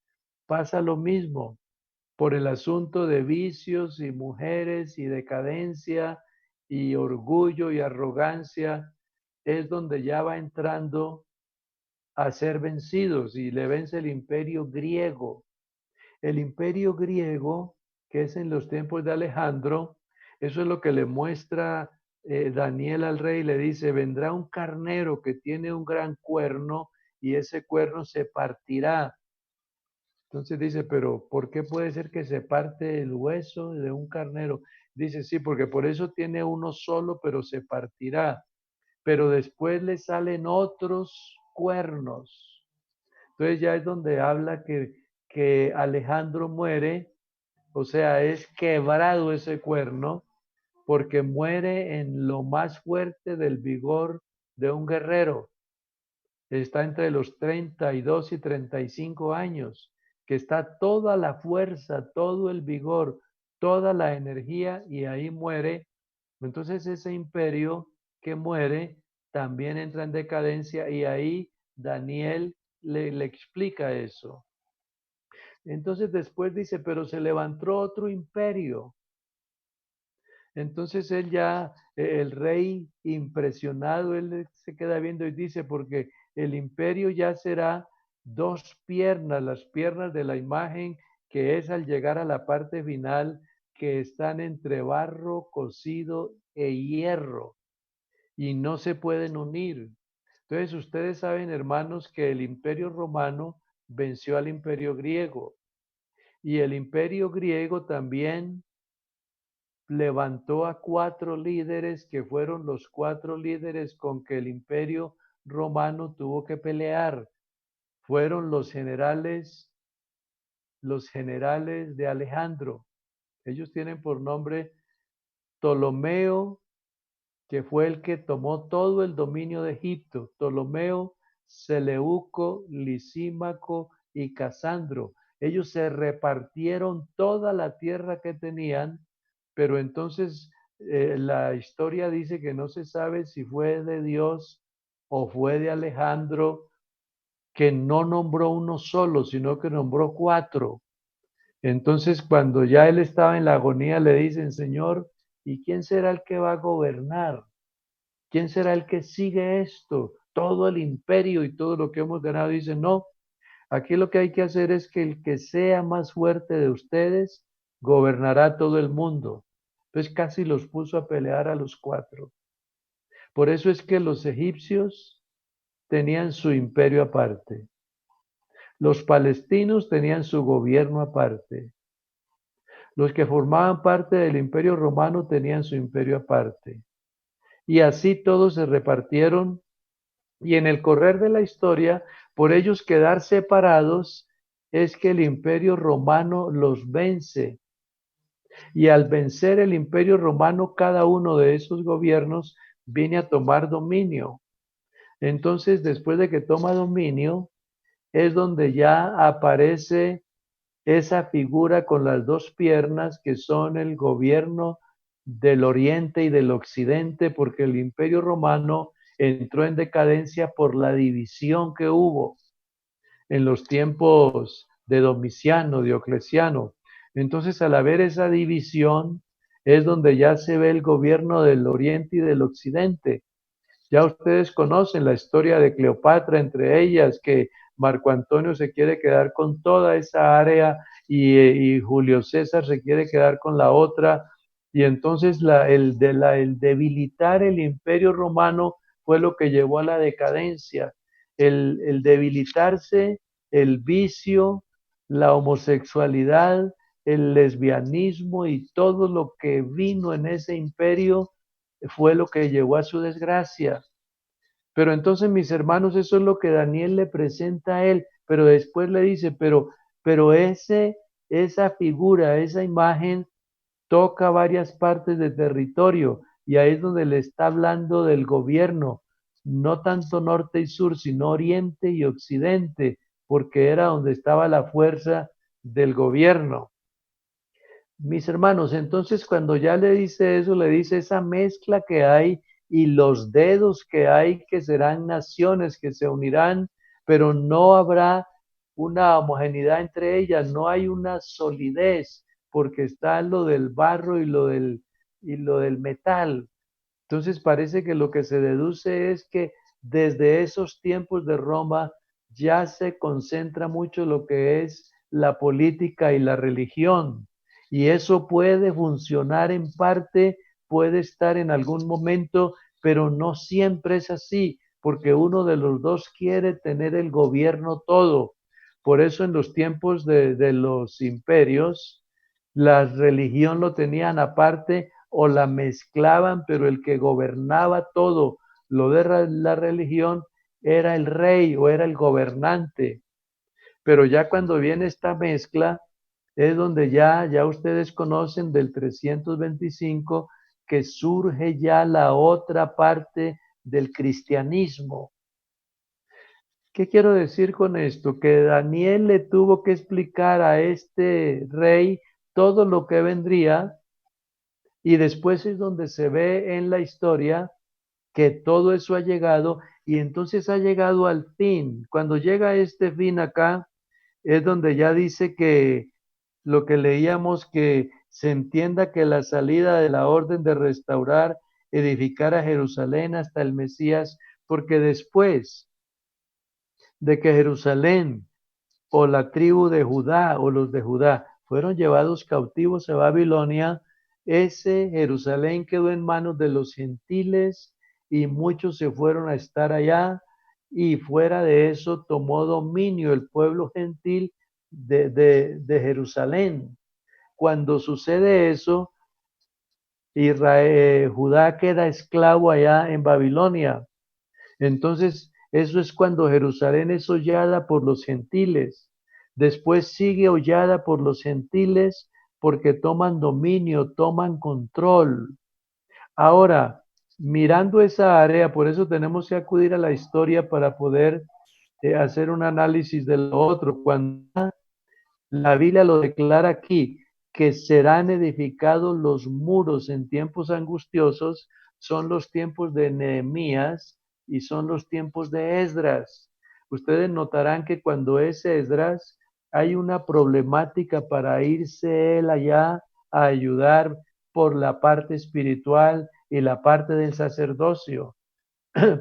pasa lo mismo por el asunto de vicios y mujeres y decadencia y orgullo y arrogancia, es donde ya va entrando a ser vencidos, y le vence el imperio griego. El imperio griego, que es en los tiempos de Alejandro, eso es lo que le muestra Daniel al rey. Le dice, vendrá un carnero que tiene un gran cuerno y ese cuerno se partirá. Entonces dice, pero ¿por qué puede ser que se parte el hueso de un carnero? Dice, sí, porque por eso tiene uno solo, pero se partirá. Pero después le salen otros cuernos. Entonces ya es donde habla que Alejandro muere, o sea, es quebrado ese cuerno, porque muere en lo más fuerte del vigor de un guerrero. Está entre los 32 y 35 años, que está toda la fuerza, todo el vigor, toda la energía, y ahí muere. Entonces ese imperio que muere también entra en decadencia, y ahí Daniel le explica eso. Entonces después dice, pero se levantó otro imperio. Entonces él ya, el rey impresionado, él se queda viendo y dice, porque el imperio ya será dos piernas, las piernas de la imagen, que es al llegar a la parte final, que están entre barro cocido e hierro, y no se pueden unir. Entonces ustedes saben, hermanos, que el imperio romano venció al imperio griego, y el imperio griego también levantó a 4 líderes, que fueron los 4 líderes con que el imperio romano tuvo que pelear. Fueron los generales de Alejandro. Ellos tienen por nombre Ptolomeo, que fue el que tomó todo el dominio de Egipto. Ptolomeo, Seleuco, Lisímaco y Casandro. Ellos se repartieron toda la tierra que tenían, pero entonces la historia dice que no se sabe si fue de Dios o fue de Alejandro, que no nombró uno solo, sino que nombró 4. Entonces, cuando ya él estaba en la agonía, le dicen, Señor, ¿y quién será el que va a gobernar? ¿Quién será el que sigue esto? Todo el imperio y todo lo que hemos ganado. Dice, no, aquí lo que hay que hacer es que el que sea más fuerte de ustedes gobernará todo el mundo. Entonces casi los puso a pelear a los 4. Por eso es que los egipcios tenían su imperio aparte. Los palestinos tenían su gobierno aparte. Los que formaban parte del Imperio Romano tenían su imperio aparte. Y así todos se repartieron y en el correr de la historia, por ellos quedar separados, es que el Imperio Romano los vence. Y al vencer el Imperio Romano, cada uno de esos gobiernos viene a tomar dominio. Entonces, después de que toma dominio, es donde ya aparece esa figura con las dos piernas que son el gobierno del oriente y del occidente, porque el Imperio Romano entró en decadencia por la división que hubo en los tiempos de Domiciano, Diocleciano. Entonces, al haber esa división, es donde ya se ve el gobierno del oriente y del occidente. Ya ustedes conocen la historia de Cleopatra, entre ellas, que Marco Antonio se quiere quedar con toda esa área y Julio César se quiere quedar con la otra. Y entonces el debilitar el imperio romano fue lo que llevó a la decadencia. El debilitarse, el vicio, la homosexualidad, el lesbianismo y todo lo que vino en ese imperio fue lo que llevó a su desgracia. Pero entonces, mis hermanos, eso es lo que Daniel le presenta a él, pero después le dice, pero esa figura, esa imagen toca varias partes de territorio y ahí es donde le está hablando del gobierno, no tanto norte y sur, sino oriente y occidente, porque era donde estaba la fuerza del gobierno. Mis hermanos, entonces cuando ya le dice eso, le dice esa mezcla que hay y los dedos que hay que serán naciones que se unirán, pero no habrá una homogeneidad entre ellas, no hay una solidez, porque está lo del barro y lo del metal. Entonces parece que lo que se deduce es que desde esos tiempos de Roma ya se concentra mucho lo que es la política y la religión. Y eso puede funcionar en parte, puede estar en algún momento, pero no siempre es así, porque uno de los dos quiere tener el gobierno todo. Por eso en los tiempos de los imperios, la religión lo tenían aparte o la mezclaban, pero el que gobernaba todo lo de la religión era el rey o era el gobernante. Pero ya cuando viene esta mezcla, es donde ya ustedes conocen del 325 que surge ya la otra parte del cristianismo. ¿Qué quiero decir con esto? Que Daniel le tuvo que explicar a este rey todo lo que vendría y después es donde se ve en la historia que todo eso ha llegado y entonces ha llegado al fin. Cuando llega este fin acá, es donde ya dice que lo que leíamos, que se entienda que la salida de la orden de restaurar, edificar a Jerusalén hasta el Mesías, porque después de que Jerusalén o la tribu de Judá o los de Judá fueron llevados cautivos a Babilonia, ese Jerusalén quedó en manos de los gentiles y muchos se fueron a estar allá y fuera de eso tomó dominio el pueblo gentil de Jerusalén. Cuando sucede eso, Judá queda esclavo allá en Babilonia. Entonces, eso es cuando Jerusalén es hollada por los gentiles. Después sigue hollada por los gentiles porque toman dominio, toman control. Ahora, mirando esa área, por eso tenemos que acudir a la historia para poder hacer un análisis de lo otro. Cuando la Biblia lo declara aquí, que serán edificados los muros en tiempos angustiosos, son los tiempos de Nehemías y son los tiempos de Esdras. Ustedes notarán que cuando es Esdras, hay una problemática para irse él allá a ayudar por la parte espiritual y la parte del sacerdocio.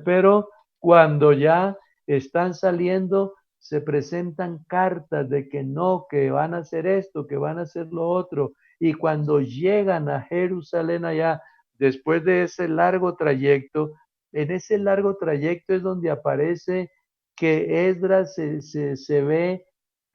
Pero cuando ya están saliendo, se presentan cartas de que no, que van a hacer esto, que van a hacer lo otro. Y cuando llegan a Jerusalén allá, después de ese largo trayecto, en ese largo trayecto es donde aparece que Esdras se ve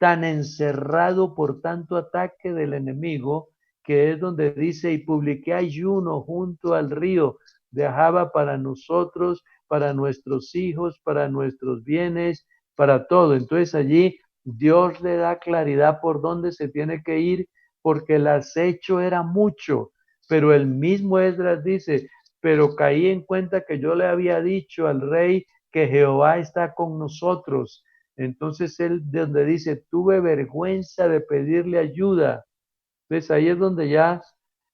tan encerrado por tanto ataque del enemigo, que es donde dice, y publiqué ayuno junto al río de Ahava para nosotros, para nuestros hijos, para nuestros bienes, para todo. Entonces allí Dios le da claridad por dónde se tiene que ir, porque el acecho era mucho, pero el mismo Esdras dice, pero caí en cuenta que yo le había dicho al rey que Jehová está con nosotros. Entonces él donde dice, tuve vergüenza de pedirle ayuda. Entonces ahí es donde ya,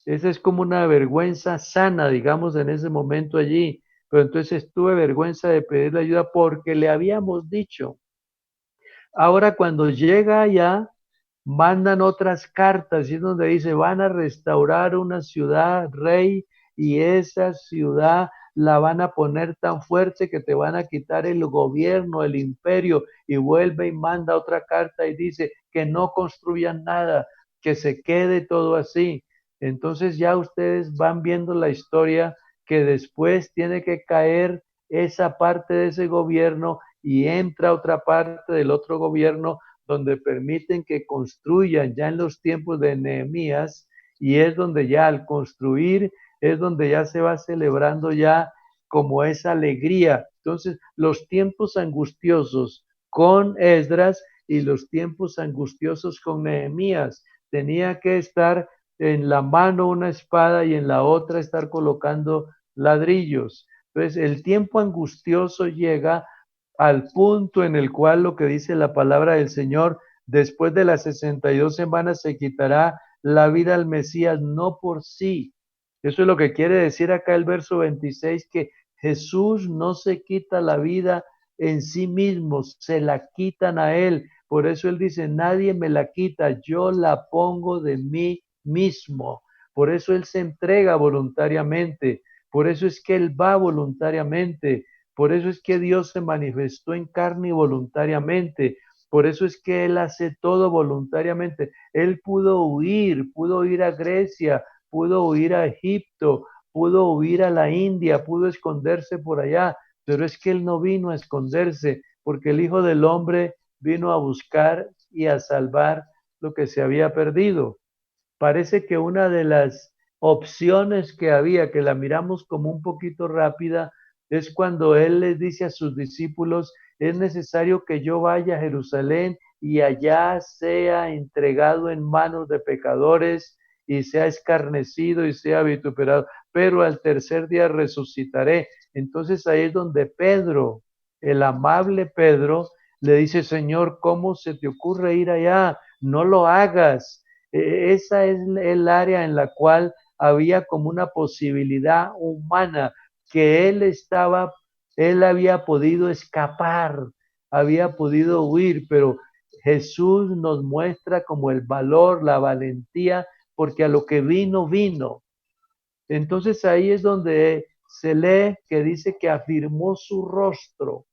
esa es como una vergüenza sana, digamos, en ese momento allí. Pero entonces tuve vergüenza de pedirle ayuda porque le habíamos dicho. Ahora cuando llega allá, mandan otras cartas y es donde dice, van a restaurar una ciudad, rey, y esa ciudad la van a poner tan fuerte que te van a quitar el gobierno, el imperio, y vuelve y manda otra carta y dice que no construyan nada, que se quede todo así. Entonces ya ustedes van viendo la historia que después tiene que caer esa parte de ese gobierno y entra otra parte del otro gobierno donde permiten que construyan ya en los tiempos de Nehemías, y es donde ya al construir es donde ya se va celebrando ya como esa alegría. Entonces, los tiempos angustiosos con Esdras y los tiempos angustiosos con Nehemías, tenía que estar en la mano una espada y en la otra estar colocando ladrillos. Entonces, el tiempo angustioso llega al punto en el cual lo que dice la palabra del Señor, después de las 62 semanas se quitará la vida al Mesías, no por sí. Eso es lo que quiere decir acá el verso 26, que Jesús no se quita la vida en sí mismo, se la quitan a él. Por eso él dice, nadie me la quita, yo la pongo de mí mismo. Por eso él se entrega voluntariamente. Por eso es que él va voluntariamente. Por eso es que Dios se manifestó en carne y voluntariamente. Por eso es que Él hace todo voluntariamente. Él pudo ir a Grecia, pudo huir a Egipto, pudo huir a la India, pudo esconderse por allá, pero es que Él no vino a esconderse, porque el Hijo del Hombre vino a buscar y a salvar lo que se había perdido. Parece que una de las opciones que había, que la miramos como un poquito rápida, es cuando Él les dice a sus discípulos, es necesario que yo vaya a Jerusalén y allá sea entregado en manos de pecadores y sea escarnecido y sea vituperado, pero al tercer día resucitaré. Entonces ahí es donde Pedro, el amable Pedro, le dice, Señor, ¿cómo se te ocurre ir allá? No lo hagas. Esa es el área en la cual había como una posibilidad humana que él había podido escapar, había podido huir, pero Jesús nos muestra como el valor, la valentía, porque a lo que vino, vino. Entonces ahí es donde se lee que dice que afirmó su rostro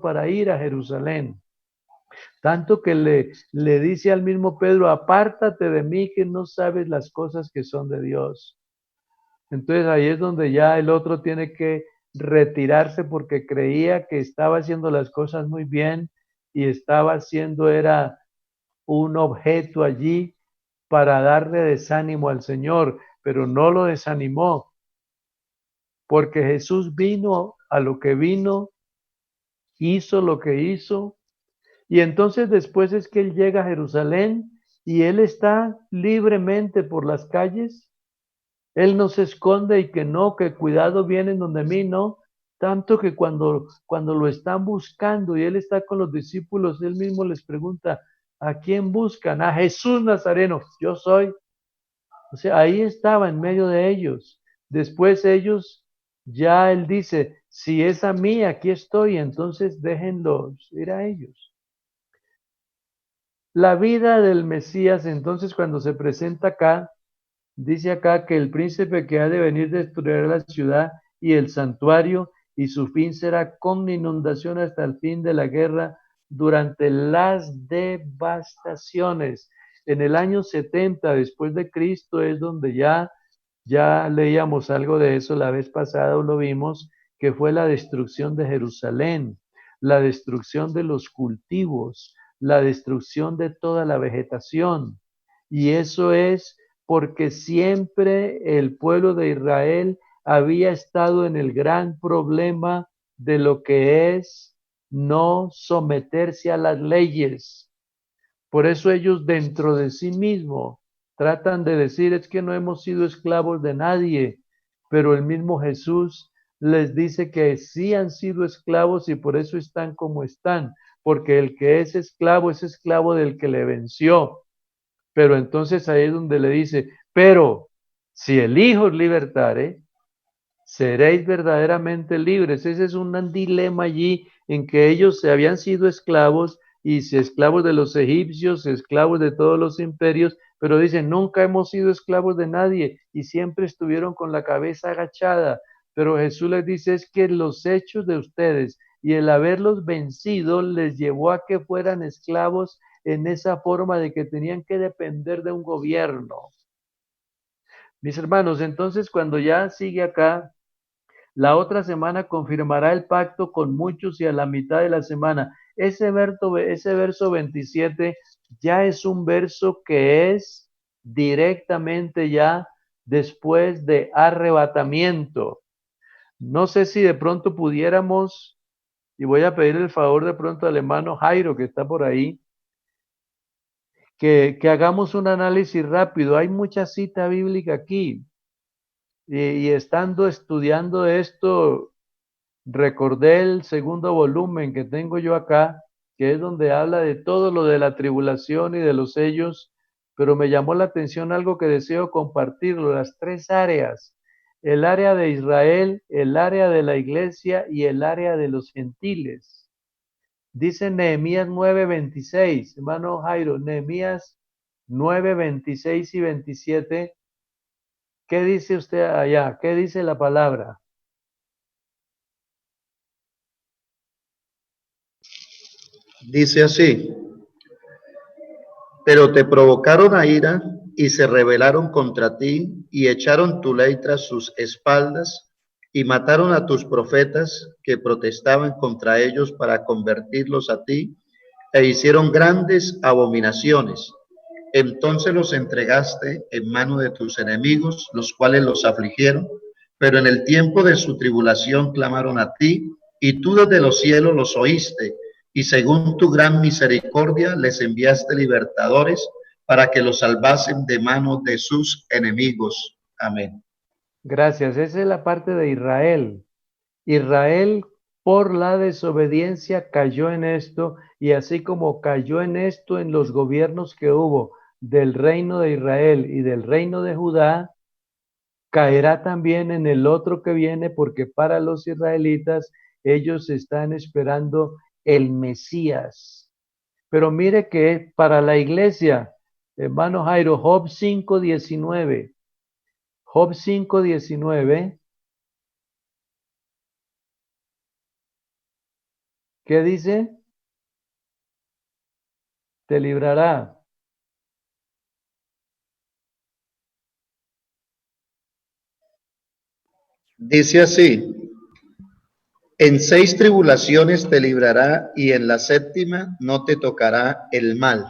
para ir a Jerusalén. Tanto que le dice al mismo Pedro, apártate de mí que no sabes las cosas que son de Dios. Entonces ahí es donde ya el otro tiene que retirarse porque creía que estaba haciendo las cosas muy bien y era un objeto allí para darle desánimo al Señor, pero no lo desanimó, porque Jesús vino a lo que vino, hizo lo que hizo, y entonces después es que él llega a Jerusalén y él está libremente por las calles. Él no se esconde y que no, que cuidado vienen donde mí, no. Tanto que cuando lo están buscando y él está con los discípulos, él mismo les pregunta, ¿a quién buscan? A Jesús Nazareno, yo soy. O sea, ahí estaba en medio de ellos. Después ellos, ya él dice, si es a mí, aquí estoy, entonces déjenlos ir a ellos. La vida del Mesías, entonces, cuando se presenta acá, dice acá que el príncipe que ha de venir destruirá la ciudad y el santuario, y su fin será con inundación hasta el fin de la guerra durante las devastaciones. En el año 70 después de Cristo es donde ya leíamos algo de eso la vez pasada, o lo vimos, que fue la destrucción de Jerusalén. la destrucción de los cultivos, la destrucción de toda la vegetación. Y eso es porque siempre el pueblo de Israel había estado en el gran problema de lo que es no someterse a las leyes. Por eso ellos dentro de sí mismos tratan de decir, es que no hemos sido esclavos de nadie, pero el mismo Jesús les dice que sí han sido esclavos y por eso están como están, porque el que es esclavo del que le venció. Pero entonces ahí es donde le dice, pero si el Hijo os libertare, seréis verdaderamente libres. Ese es un dilema allí en que ellos se habían sido esclavos y si esclavos de los egipcios, esclavos de todos los imperios, pero dicen, nunca hemos sido esclavos de nadie y siempre estuvieron con la cabeza agachada. Pero Jesús les dice, es que los hechos de ustedes y el haberlos vencido les llevó a que fueran esclavos en esa forma de que tenían que depender de un gobierno. Mis hermanos, entonces cuando ya sigue acá, la otra semana confirmará el pacto con muchos y a la mitad de la semana. Ese verso 27 ya es un verso que es directamente ya después de arrebatamiento. No sé si de pronto pudiéramos, y voy a pedir el favor de pronto al hermano Jairo que está por ahí, que hagamos un análisis rápido. Hay mucha cita bíblica aquí. Y estando estudiando esto, recordé el segundo volumen que tengo yo acá, que es donde habla de todo lo de la tribulación y de los sellos, pero me llamó la atención algo que deseo compartirlo, las tres áreas, el área de Israel, el área de la iglesia y el área de los gentiles. Dice Nehemías 9:26, hermano Jairo, Nehemías 9:26 y 27. ¿Qué dice usted allá? ¿Qué dice la palabra? Dice así: pero te provocaron a ira y se rebelaron contra ti y echaron tu ley tras sus espaldas y mataron a tus profetas que protestaban contra ellos para convertirlos a ti e hicieron grandes abominaciones. Entonces los entregaste en mano de tus enemigos, los cuales los afligieron, pero en el tiempo de su tribulación clamaron a ti, y tú desde los cielos los oíste, y según tu gran misericordia les enviaste libertadores para que los salvasen de manos de sus enemigos. Amén. Gracias. Esa es la parte de Israel. Israel por la desobediencia cayó en esto y así como cayó en esto en los gobiernos que hubo del reino de Israel y del reino de Judá, caerá también en el otro que viene porque para los israelitas ellos están esperando el Mesías. Pero mire que para la iglesia, hermano Jairo, Job 5:19, Job 5:19, ¿qué dice? Te librará. Dice así: en 6 tribulaciones te librará y en la 7ª no te tocará el mal.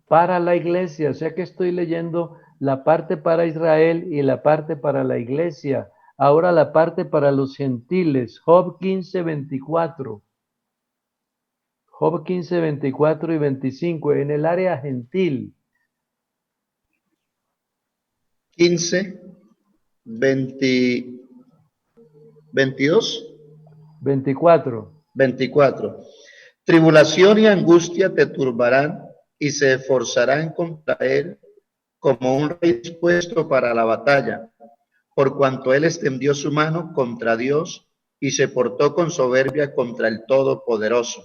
Para la iglesia, o sea que estoy leyendo la parte para Israel y la parte para la iglesia. Ahora la parte para los gentiles, Job 15:24. Job 15:24 y 25, en el área gentil. 15, 20, 22, 24. 24. Tribulación y angustia te turbarán y se esforzarán contra él como un rey dispuesto para la batalla, por cuanto él extendió su mano contra Dios y se portó con soberbia contra el Todopoderoso.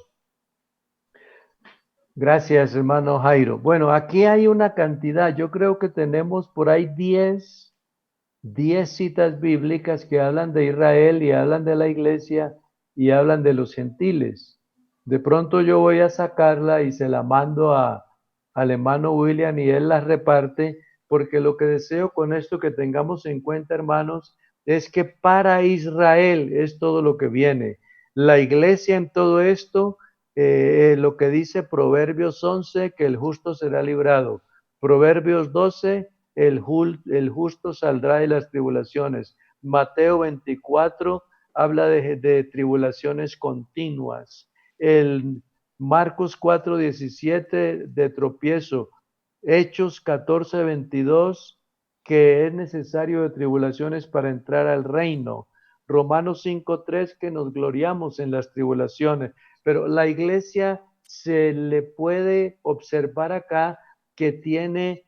Gracias, hermano Jairo. Bueno, aquí hay una cantidad, yo creo que tenemos por ahí 10 citas bíblicas que hablan de Israel y hablan de la iglesia y hablan de los gentiles. De pronto yo voy a sacarla y se la mando al hermano William y él la reparte, porque lo que deseo con esto que tengamos en cuenta, hermanos, es que para Israel es todo lo que viene. La iglesia en todo esto, lo que dice Proverbios 11, que el justo será librado. Proverbios 12, el justo saldrá de las tribulaciones. Mateo 24 habla de tribulaciones continuas. El Marcos 4, 17 de tropiezo. Hechos 14, 22, que es necesario de tribulaciones para entrar al reino. Romanos 5:3, que nos gloriamos en las tribulaciones. Pero la iglesia se le puede observar acá que tiene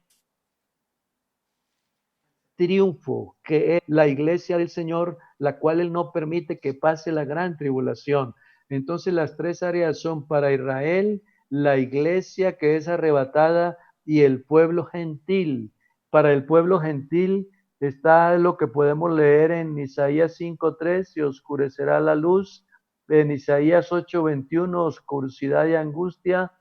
triunfo, que es la iglesia del Señor, la cual Él no permite que pase la gran tribulación. Entonces las tres áreas son para Israel, la iglesia que es arrebatada y el pueblo gentil. Para el pueblo gentil está lo que podemos leer en Isaías 5:3, se oscurecerá la luz, en Isaías 8:21, oscuridad y angustia,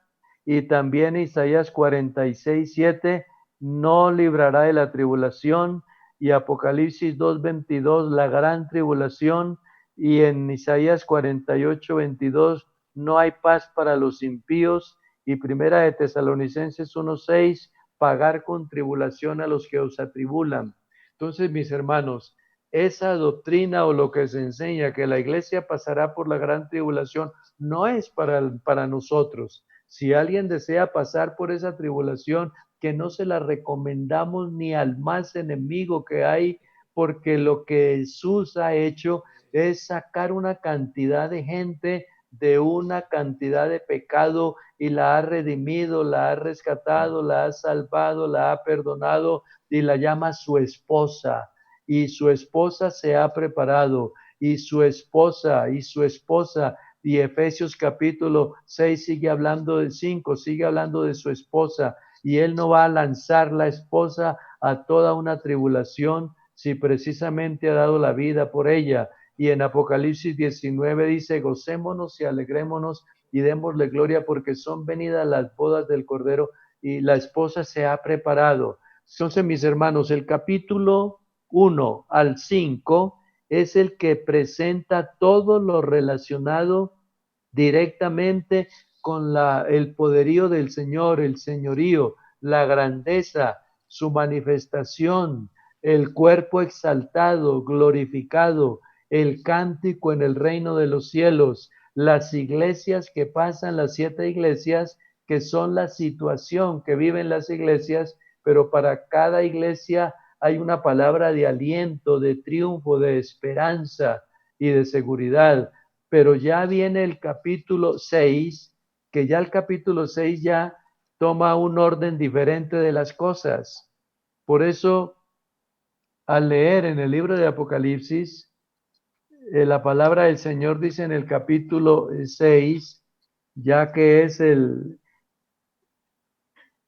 y también Isaías 46:7, no librará de la tribulación, y Apocalipsis 2:22, la gran tribulación, y en Isaías 48:22, no hay paz para los impíos, y Primera de Tesalonicenses 1:6, pagar con tribulación a los que os atribulan. Entonces, mis hermanos, esa doctrina o lo que se enseña que la iglesia pasará por la gran tribulación no es para nosotros. Si alguien desea pasar por esa tribulación, que no se la recomendamos ni al más enemigo que hay, porque lo que Jesús ha hecho es sacar una cantidad de gente de una cantidad de pecado y la ha redimido, la ha rescatado, la ha salvado, la ha perdonado y la llama su esposa. Y su esposa se ha preparado, y su esposa, y Efesios capítulo 6 sigue hablando de 5, sigue hablando de su esposa, y Él no va a lanzar la esposa a toda una tribulación si precisamente ha dado la vida por ella. Y en Apocalipsis 19 dice, gocémonos y alegrémonos y démosle gloria porque son venidas las bodas del Cordero y la esposa se ha preparado. Entonces, mis hermanos, el capítulo 1 al 5 es el que presenta todo lo relacionado directamente con el poderío del Señor, el señorío, la grandeza, su manifestación, el cuerpo exaltado, glorificado, el cántico en el reino de los cielos, las iglesias que pasan, las 7 iglesias, que son la situación que viven las iglesias, pero para cada iglesia hay una palabra de aliento, de triunfo, de esperanza y de seguridad. Pero ya viene el capítulo 6, que ya el capítulo 6 ya toma un orden diferente de las cosas. Por eso, al leer en el libro de Apocalipsis, la palabra del Señor dice en el capítulo 6, ya que es el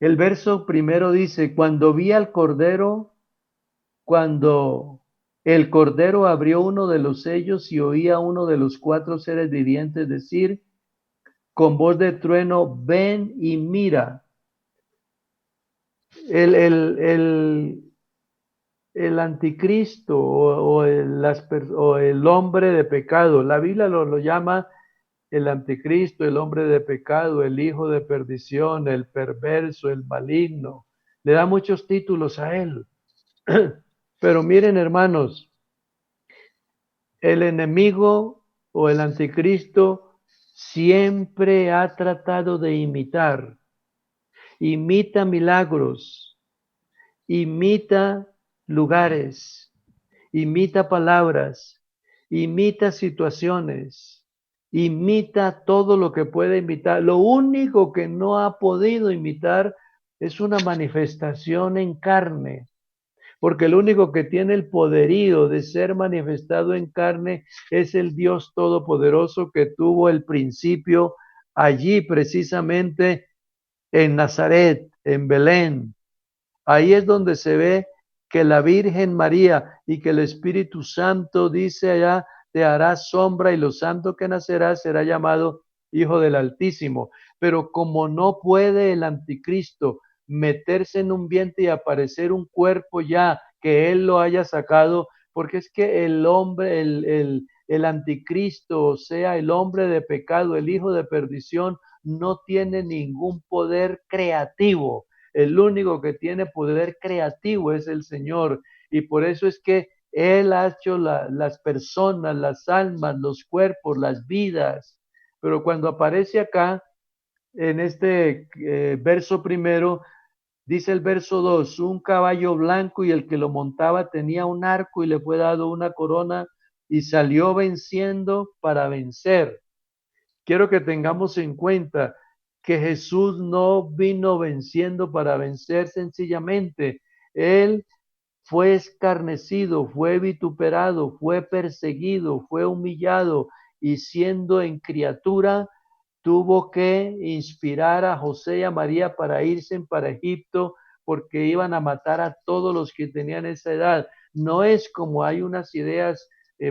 verso primero dice, cuando vi al Cordero, cuando el Cordero abrió uno de los sellos y oía uno de los 4 seres vivientes decir, con voz de trueno, ven y mira. El anticristo o el hombre de pecado, la Biblia lo llama el anticristo, el hombre de pecado, el hijo de perdición, el perverso, el maligno. Le da muchos títulos a él. Pero miren, hermanos, el enemigo o el anticristo siempre ha tratado de imitar. Imita milagros, imita lugares, imita palabras, imita situaciones, imita todo lo que puede imitar. Lo único que no ha podido imitar es una manifestación en carne, porque el único que tiene el poderío de ser manifestado en carne es el Dios Todopoderoso que tuvo el principio allí precisamente en Nazaret, en Belén. Ahí es donde se ve que la Virgen María y que el Espíritu Santo dice allá, te hará sombra y lo santo que nacerá será llamado Hijo del Altísimo. Pero como no puede el anticristo meterse en un vientre y aparecer un cuerpo ya que él lo haya sacado, porque es que el hombre, el anticristo, o sea, el hombre de pecado, el hijo de perdición, no tiene ningún poder creativo. El único que tiene poder creativo es el Señor. Y por eso es que Él ha hecho las personas, las almas, los cuerpos, las vidas. Pero cuando aparece acá, en este verso primero, dice el verso 2, un caballo blanco y el que lo montaba tenía un arco y le fue dado una corona y salió venciendo para vencer. Quiero que tengamos en cuenta que Jesús no vino venciendo para vencer sencillamente. Él fue escarnecido, fue vituperado, fue perseguido, fue humillado y siendo en criatura, tuvo que inspirar a José y a María para irse para Egipto porque iban a matar a todos los que tenían esa edad. No es como hay unas ideas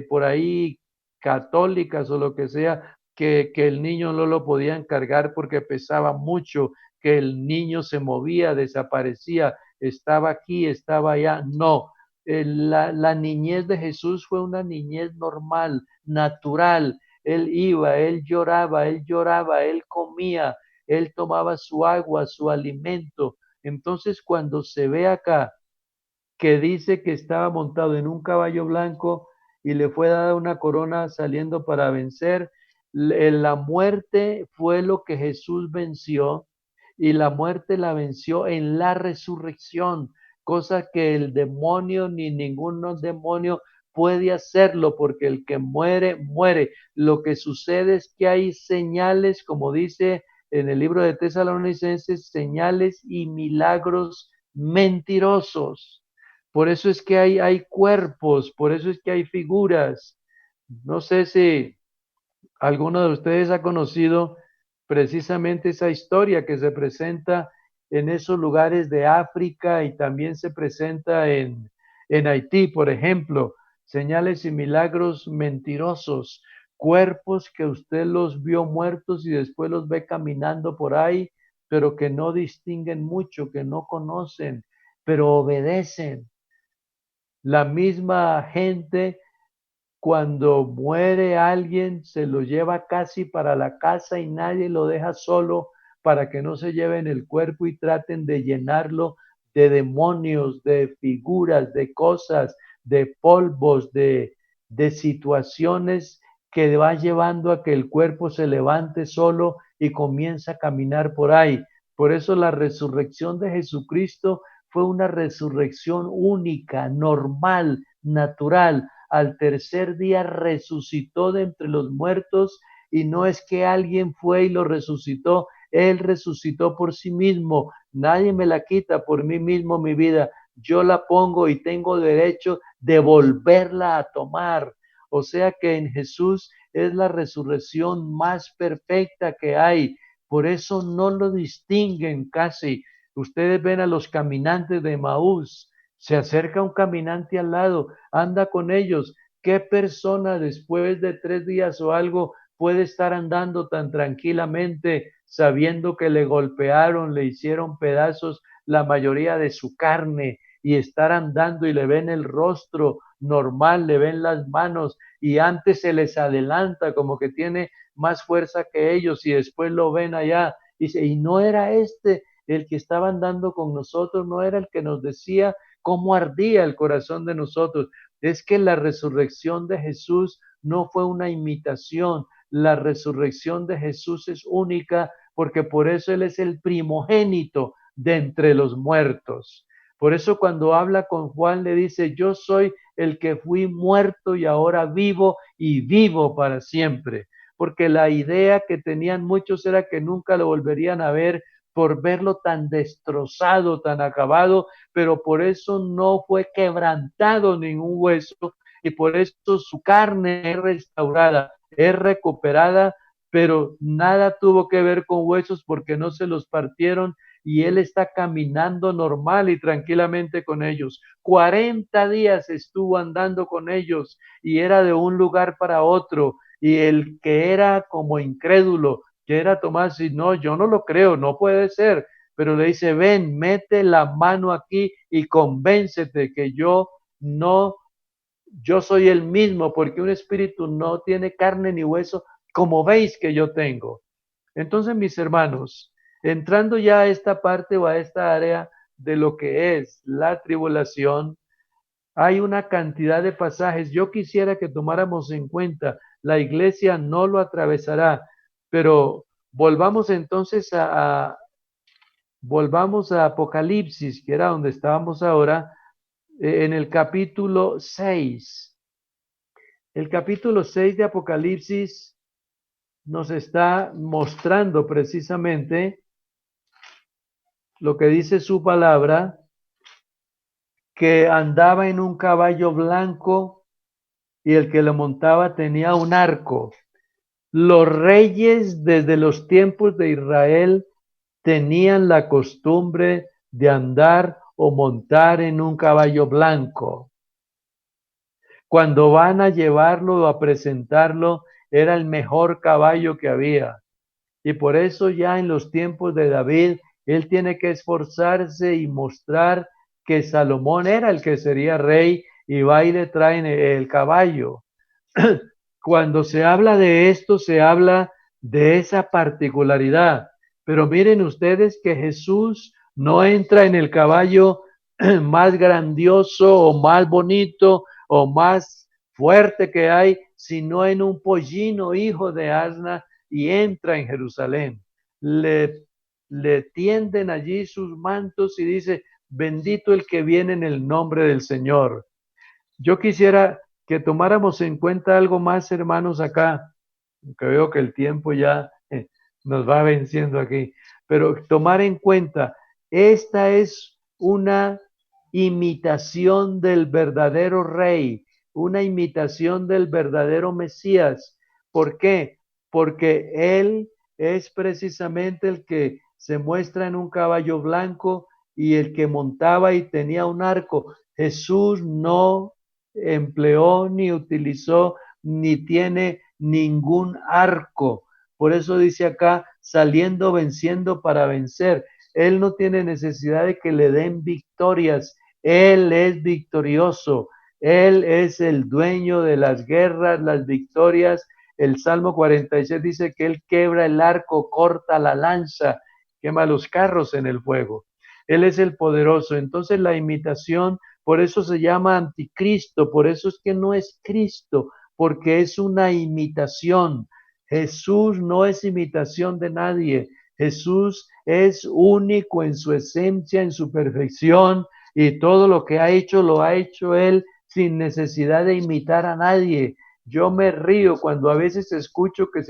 por ahí católicas o lo que sea, que el niño no lo podían cargar porque pesaba mucho, que el niño se movía, desaparecía, estaba aquí, estaba allá. No, la niñez de Jesús fue una niñez normal, natural. Él iba, él lloraba, él comía, él tomaba su agua, su alimento. Entonces, cuando se ve acá que dice que estaba montado en un caballo blanco y le fue dada una corona saliendo para vencer, la muerte fue lo que Jesús venció y la muerte la venció en la resurrección, cosa que el demonio ni ningún demonio puede hacerlo porque el que muere, muere. Lo que sucede es que hay señales, como dice en el libro de Tesalonicenses, señales y milagros mentirosos. Por eso es que hay cuerpos, por eso es que hay figuras. No sé si alguno de ustedes ha conocido precisamente esa historia que se presenta en esos lugares de África y también se presenta en Haití, por ejemplo, señales y milagros mentirosos, cuerpos que usted los vio muertos y después los ve caminando por ahí, pero que no distinguen mucho, que no conocen, pero obedecen. La misma gente cuando muere alguien se lo lleva casi para la casa y nadie lo deja solo para que no se lleven el cuerpo y traten de llenarlo de demonios, de figuras, de cosas, de polvos, de situaciones que va llevando a que el cuerpo se levante solo y comienza a caminar por ahí. Por eso la resurrección de Jesucristo fue una resurrección única, normal, natural. Al tercer día resucitó de entre los muertos y no es que alguien fue y lo resucitó, él resucitó por sí mismo. Nadie me la quita, por mí mismo mi vida. Yo la pongo y tengo derecho de volverla a tomar. O sea que en Jesús es la resurrección más perfecta que hay. Por eso no lo distinguen casi. Ustedes ven a los caminantes de Maús, se acerca un caminante al lado, anda con ellos. ¿Qué persona después de 3 días o algo puede estar andando tan tranquilamente sabiendo que le golpearon, le hicieron pedazos la mayoría de su carne y estar andando y le ven el rostro normal, le ven las manos y antes se les adelanta como que tiene más fuerza que ellos y después lo ven allá y dice, y no era este el que estaba andando con nosotros, no era el que nos decía cómo ardía el corazón de nosotros. Es que la resurrección de Jesús no fue una imitación, la resurrección de Jesús es única porque por eso Él es el primogénito de entre los muertos. Por eso cuando habla con Juan le dice, yo soy el que fui muerto y ahora vivo y vivo para siempre. Porque la idea que tenían muchos era que nunca lo volverían a ver por verlo tan destrozado, tan acabado, pero por eso no fue quebrantado ningún hueso y por eso su carne es restaurada, es recuperada, pero nada tuvo que ver con huesos porque no se los partieron y él está caminando normal y tranquilamente con ellos. 40 días estuvo andando con ellos y era de un lugar para otro y el que era como incrédulo, que era Tomás, y no, yo no lo creo, no puede ser, pero le dice, ven, mete la mano aquí y convéncete que yo no yo soy el mismo, porque un espíritu no tiene carne ni hueso, como veis que yo tengo. Entonces, mis hermanos, entrando ya a esta parte o a esta área de lo que es la tribulación, hay una cantidad de pasajes. Yo quisiera que tomáramos en cuenta, la iglesia no lo atravesará, pero volvamos entonces volvamos a Apocalipsis, que era donde estábamos ahora, en el capítulo 6. El capítulo 6 de Apocalipsis nos está mostrando precisamente lo que dice su palabra, que andaba en un caballo blanco y el que lo montaba tenía un arco. Los reyes desde los tiempos de Israel tenían la costumbre de andar o montar en un caballo blanco. Cuando van a llevarlo o a presentarlo, era el mejor caballo que había. Y por eso ya en los tiempos de David, él tiene que esforzarse y mostrar que Salomón era el que sería rey, y va y le traen el caballo. Cuando se habla de esto, se habla de esa particularidad. Pero miren ustedes que Jesús no entra en el caballo más grandioso o más bonito o más fuerte que hay, sino en un pollino hijo de asna, y entra en Jerusalén. Le tienden allí sus mantos y dice, bendito el que viene en el nombre del Señor. Yo quisiera que tomáramos en cuenta algo más, hermanos, acá, que veo que el tiempo ya nos va venciendo aquí, pero tomar en cuenta, esta es una imitación del verdadero rey, una imitación del verdadero Mesías. ¿Por qué? Porque él es precisamente el que se muestra en un caballo blanco y el que montaba y tenía un arco. Jesús no empleó ni utilizó ni tiene ningún arco. Por eso dice acá, saliendo venciendo para vencer. Él no tiene necesidad de que le den victorias. Él es victorioso. Él es el dueño de las guerras, las victorias. El Salmo 46 dice que él quebra el arco, corta la lanza, quema los carros en el fuego. Él es el poderoso. Entonces la imitación, por eso se llama anticristo, por eso es que no es Cristo, porque es una imitación. Jesús no es imitación de nadie. Jesús es único en su esencia, en su perfección, y todo lo que ha hecho lo ha hecho él sin necesidad de imitar a nadie. Yo me río cuando a veces escucho que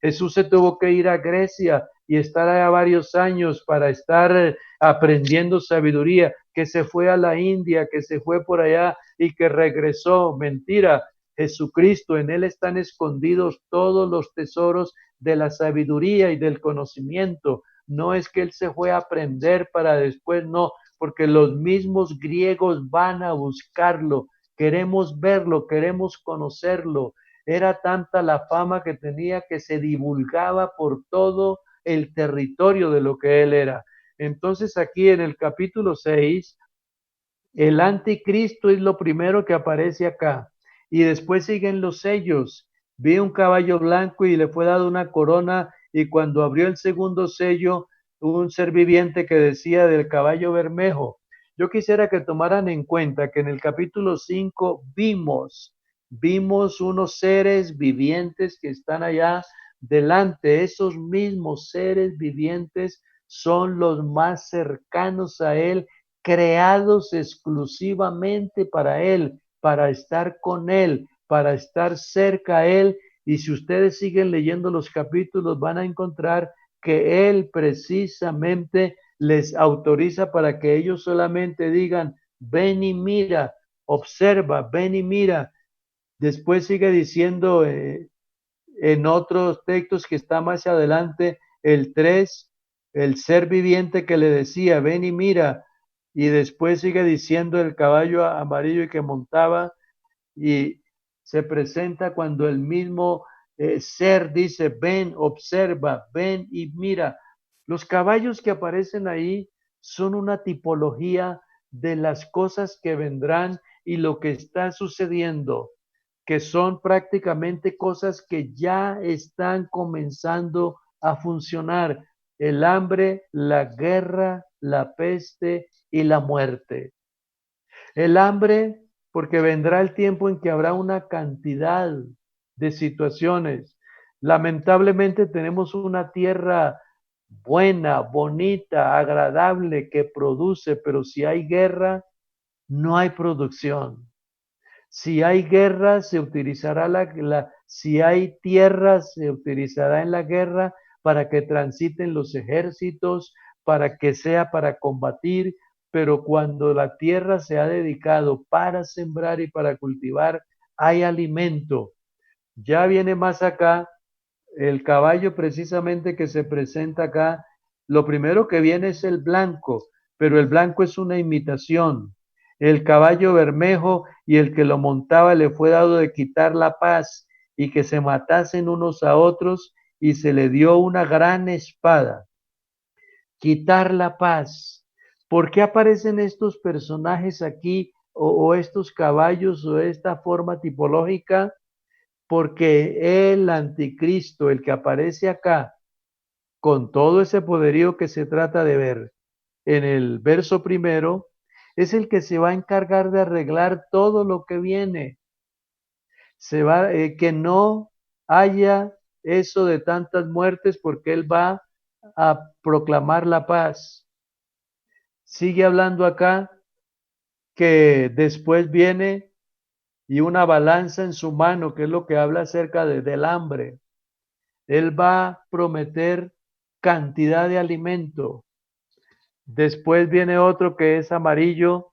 Jesús se tuvo que ir a Grecia y estar allá varios años para estar aprendiendo sabiduría, que se fue a la India, que se fue por allá y que regresó. Mentira. Jesucristo, en él están escondidos todos los tesoros de la sabiduría y del conocimiento. No es que él se fue a aprender para después, no, porque los mismos griegos van a buscarlo. Queremos verlo, queremos conocerlo. Era tanta la fama que tenía que se divulgaba por todo el territorio de lo que él era. Entonces aquí en el capítulo 6, el anticristo es lo primero que aparece acá. Y después siguen los sellos. Vi un caballo blanco y le fue dado una corona, y cuando abrió el segundo sello, un ser viviente que decía del caballo bermejo. Yo quisiera que tomaran en cuenta que en el capítulo 5 vimos unos seres vivientes que están allá delante. Esos mismos seres vivientes son los más cercanos a él, creados exclusivamente para él, para estar con él, para estar cerca a él. Y si ustedes siguen leyendo los capítulos, van a encontrar que él precisamente les autoriza para que ellos solamente digan, ven y mira, observa, ven y mira. Después sigue diciendo en otros textos que está más adelante, el 3, el ser viviente que le decía, ven y mira. Y después sigue diciendo el caballo amarillo que montaba, y se presenta cuando el mismo ser dice, ven, observa, ven y mira. Los caballos que aparecen ahí son una tipología de las cosas que vendrán y lo que está sucediendo, que son prácticamente cosas que ya están comenzando a funcionar. El hambre, la guerra, la peste y la muerte. El hambre, porque vendrá el tiempo en que habrá una cantidad de situaciones. Lamentablemente tenemos una tierra buena, bonita, agradable, que produce, pero si hay guerra, no hay producción. Si hay guerra, se utilizará si hay tierra, se utilizará en la guerra para que transiten los ejércitos, para que sea para combatir, pero cuando la tierra se ha dedicado para sembrar y para cultivar, hay alimento. Ya viene más acá el caballo precisamente que se presenta acá. Lo primero que viene es el blanco, pero el blanco es una imitación. El caballo bermejo y el que lo montaba le fue dado de quitar la paz y que se matasen unos a otros, y se le dio una gran espada. Quitar la paz. ¿Por qué aparecen estos personajes aquí o estos caballos o esta forma tipológica? Porque el anticristo, el que aparece acá, con todo ese poderío que se trata de ver en el verso primero, es el que se va a encargar de arreglar todo lo que viene. Que no haya eso de tantas muertes, porque él va a proclamar la paz. Sigue hablando acá que después viene y una balanza en su mano, que es lo que habla acerca del hambre. Él va a prometer cantidad de alimento. Después viene otro que es amarillo,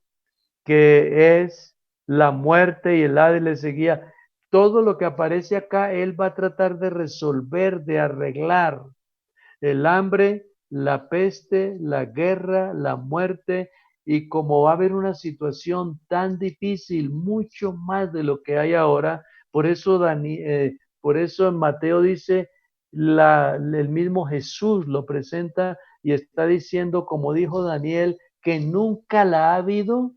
que es la muerte, y el Hades le seguía. Todo lo que aparece acá, él va a tratar de resolver, de arreglar. El hambre, la peste, la guerra, la muerte, y como va a haber una situación tan difícil, mucho más de lo que hay ahora, por eso en Mateo dice, el mismo Jesús lo presenta y está diciendo, como dijo Daniel, que nunca la ha habido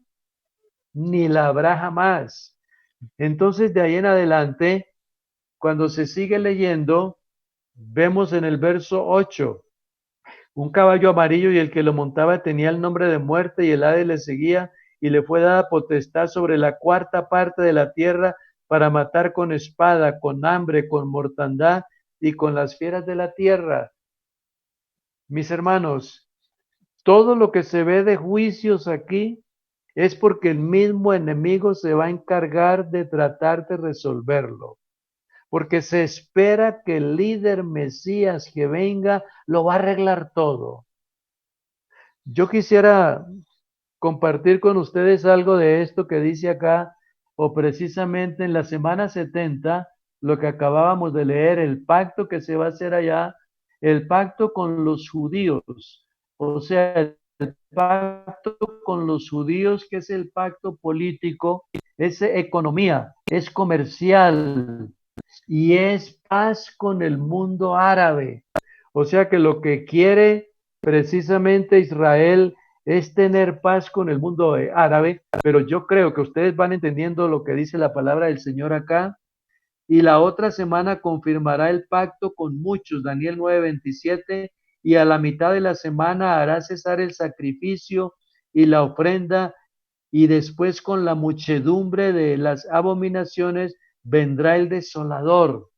ni la habrá jamás. Entonces, de ahí en adelante, cuando se sigue leyendo, vemos en el verso 8, un caballo amarillo, y el que lo montaba tenía el nombre de muerte, y el Hades le seguía, y le fue dada potestad sobre la cuarta parte de la tierra para matar con espada, con hambre, con mortandad y con las fieras de la tierra. Mis hermanos, todo lo que se ve de juicios aquí es porque el mismo enemigo se va a encargar de tratar de resolverlo, porque se espera que el líder Mesías que venga lo va a arreglar todo. Yo quisiera compartir con ustedes algo de esto que dice acá, o precisamente en la semana 70, lo que acabábamos de leer, el pacto que se va a hacer allá, el pacto con los judíos, o sea, el pacto con los judíos, que es el pacto político, es economía, es comercial y es paz con el mundo árabe. O sea que lo que quiere precisamente Israel es tener paz con el mundo árabe, pero yo creo que ustedes van entendiendo lo que dice la palabra del Señor acá. Y la otra semana confirmará el pacto con muchos, Daniel 9:27, y a la mitad de la semana hará cesar el sacrificio y la ofrenda, y después con la muchedumbre de las abominaciones vendrá el desolador.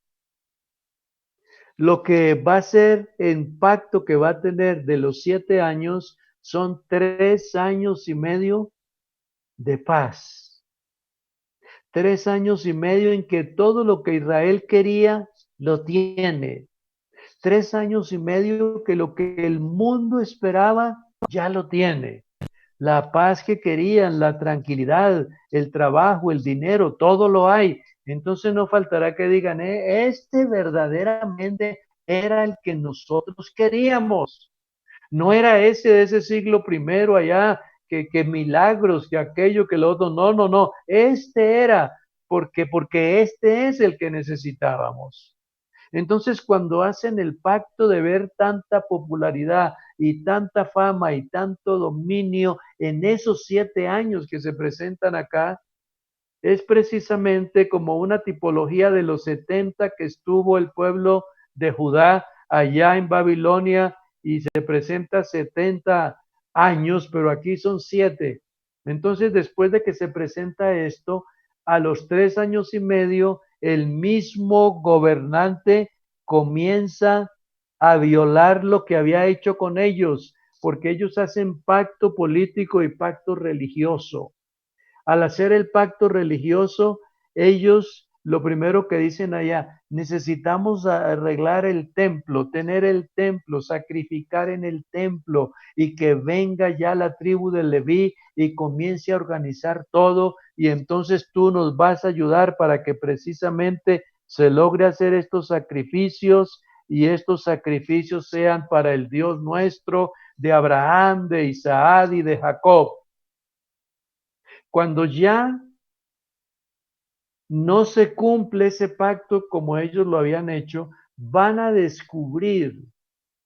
Lo que va a ser el pacto que va a tener de los 7 años son 3 años y medio de paz. 3 años y medio en que todo lo que Israel quería lo tiene. 3 años y medio que lo que el mundo esperaba ya lo tiene. La paz que querían, la tranquilidad, el trabajo, el dinero, todo lo hay. Entonces no faltará que digan, este verdaderamente era el que nosotros queríamos. No era ese de ese siglo primero allá, que milagros, que aquello, que lo otro. No, no, no. Este era, porque este es el que necesitábamos. Entonces, cuando hacen el pacto de ver tanta popularidad y tanta fama y tanto dominio en esos 7 años que se presentan acá, es precisamente como una tipología de los 70 que estuvo el pueblo de Judá allá en Babilonia y se presenta 70 años, pero aquí son 7. Entonces, después de que se presenta esto, a los 3 años y medio, el mismo gobernante comienza a violar lo que había hecho con ellos, porque ellos hacen pacto político y pacto religioso. Al hacer el pacto religioso, ellos lo primero que dicen allá, necesitamos arreglar el templo, tener el templo, sacrificar en el templo y que venga ya la tribu de Leví y comience a organizar todo y entonces tú nos vas a ayudar para que precisamente se logre hacer estos sacrificios y estos sacrificios sean para el Dios nuestro de Abraham, de Isaac y de Jacob. Cuando ya no se cumple ese pacto como ellos lo habían hecho, van a descubrir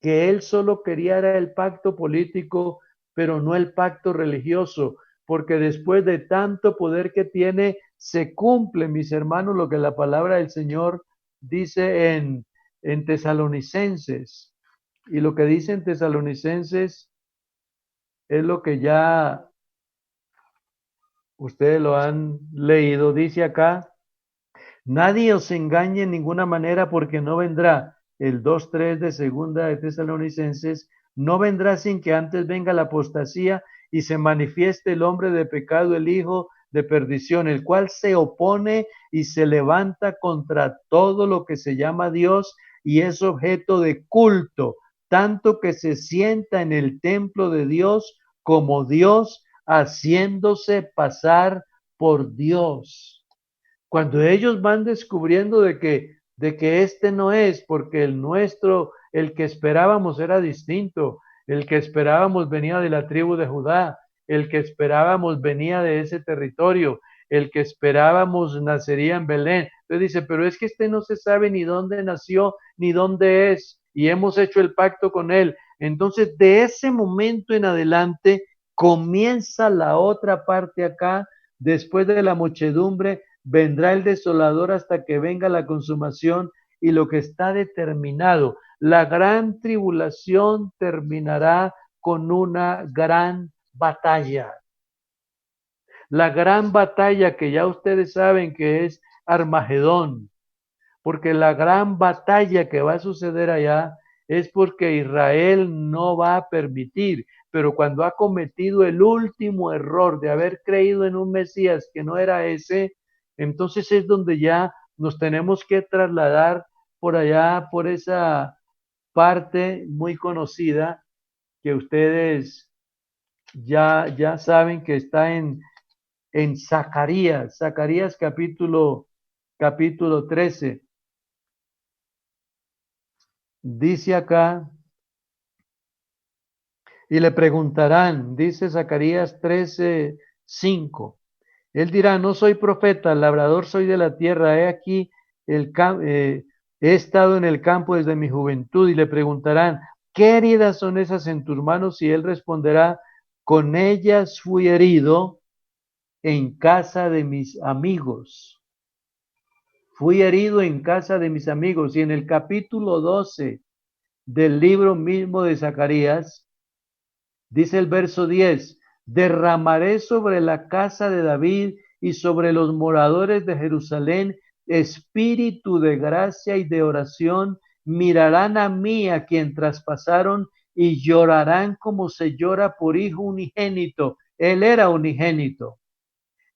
que él solo quería era el pacto político, pero no el pacto religioso, porque después de tanto poder que tiene, se cumple, mis hermanos, lo que la palabra del Señor dice en Tesalonicenses. Y lo que dice en Tesalonicenses es lo que ya ustedes lo han leído. Dice acá, nadie os engañe en ninguna manera porque no vendrá, el 2:3 de segunda de Tesalonicenses, no vendrá sin que antes venga la apostasía y se manifieste el hombre de pecado, el hijo de perdición, el cual se opone y se levanta contra todo lo que se llama Dios y es objeto de culto, tanto que se sienta en el templo de Dios como Dios, haciéndose pasar por Dios. Cuando ellos van descubriendo de que este no es, porque el nuestro, el que esperábamos era distinto, el que esperábamos venía de la tribu de Judá, el que esperábamos venía de ese territorio, el que esperábamos nacería en Belén. Entonces dice, pero es que este no se sabe ni dónde nació, ni dónde es, y hemos hecho el pacto con él. Entonces, de ese momento en adelante, comienza la otra parte acá, después de la muchedumbre, vendrá el desolador hasta que venga la consumación y lo que está determinado. La gran tribulación terminará con una gran batalla. La gran batalla que ya ustedes saben que es Armagedón, porque la gran batalla que va a suceder allá es porque Israel no va a permitir, pero cuando ha cometido el último error de haber creído en un Mesías que no era ese, entonces es donde ya nos tenemos que trasladar por allá, por esa parte muy conocida que ustedes ya saben que está en Zacarías, Zacarías capítulo 13. Dice acá, y le preguntarán, dice Zacarías 13:5. Él dirá, no soy profeta, labrador soy de la tierra, he aquí, he estado en el campo desde mi juventud. Y le preguntarán, ¿qué heridas son esas en tus manos? Y él responderá, con ellas fui herido en casa de mis amigos. Fui herido en casa de mis amigos. Y en el capítulo 12 del libro mismo de Zacarías, dice el verso 10, derramaré sobre la casa de David y sobre los moradores de Jerusalén espíritu de gracia y de oración, mirarán a mí a quien traspasaron y llorarán como se llora por hijo unigénito. Él era unigénito.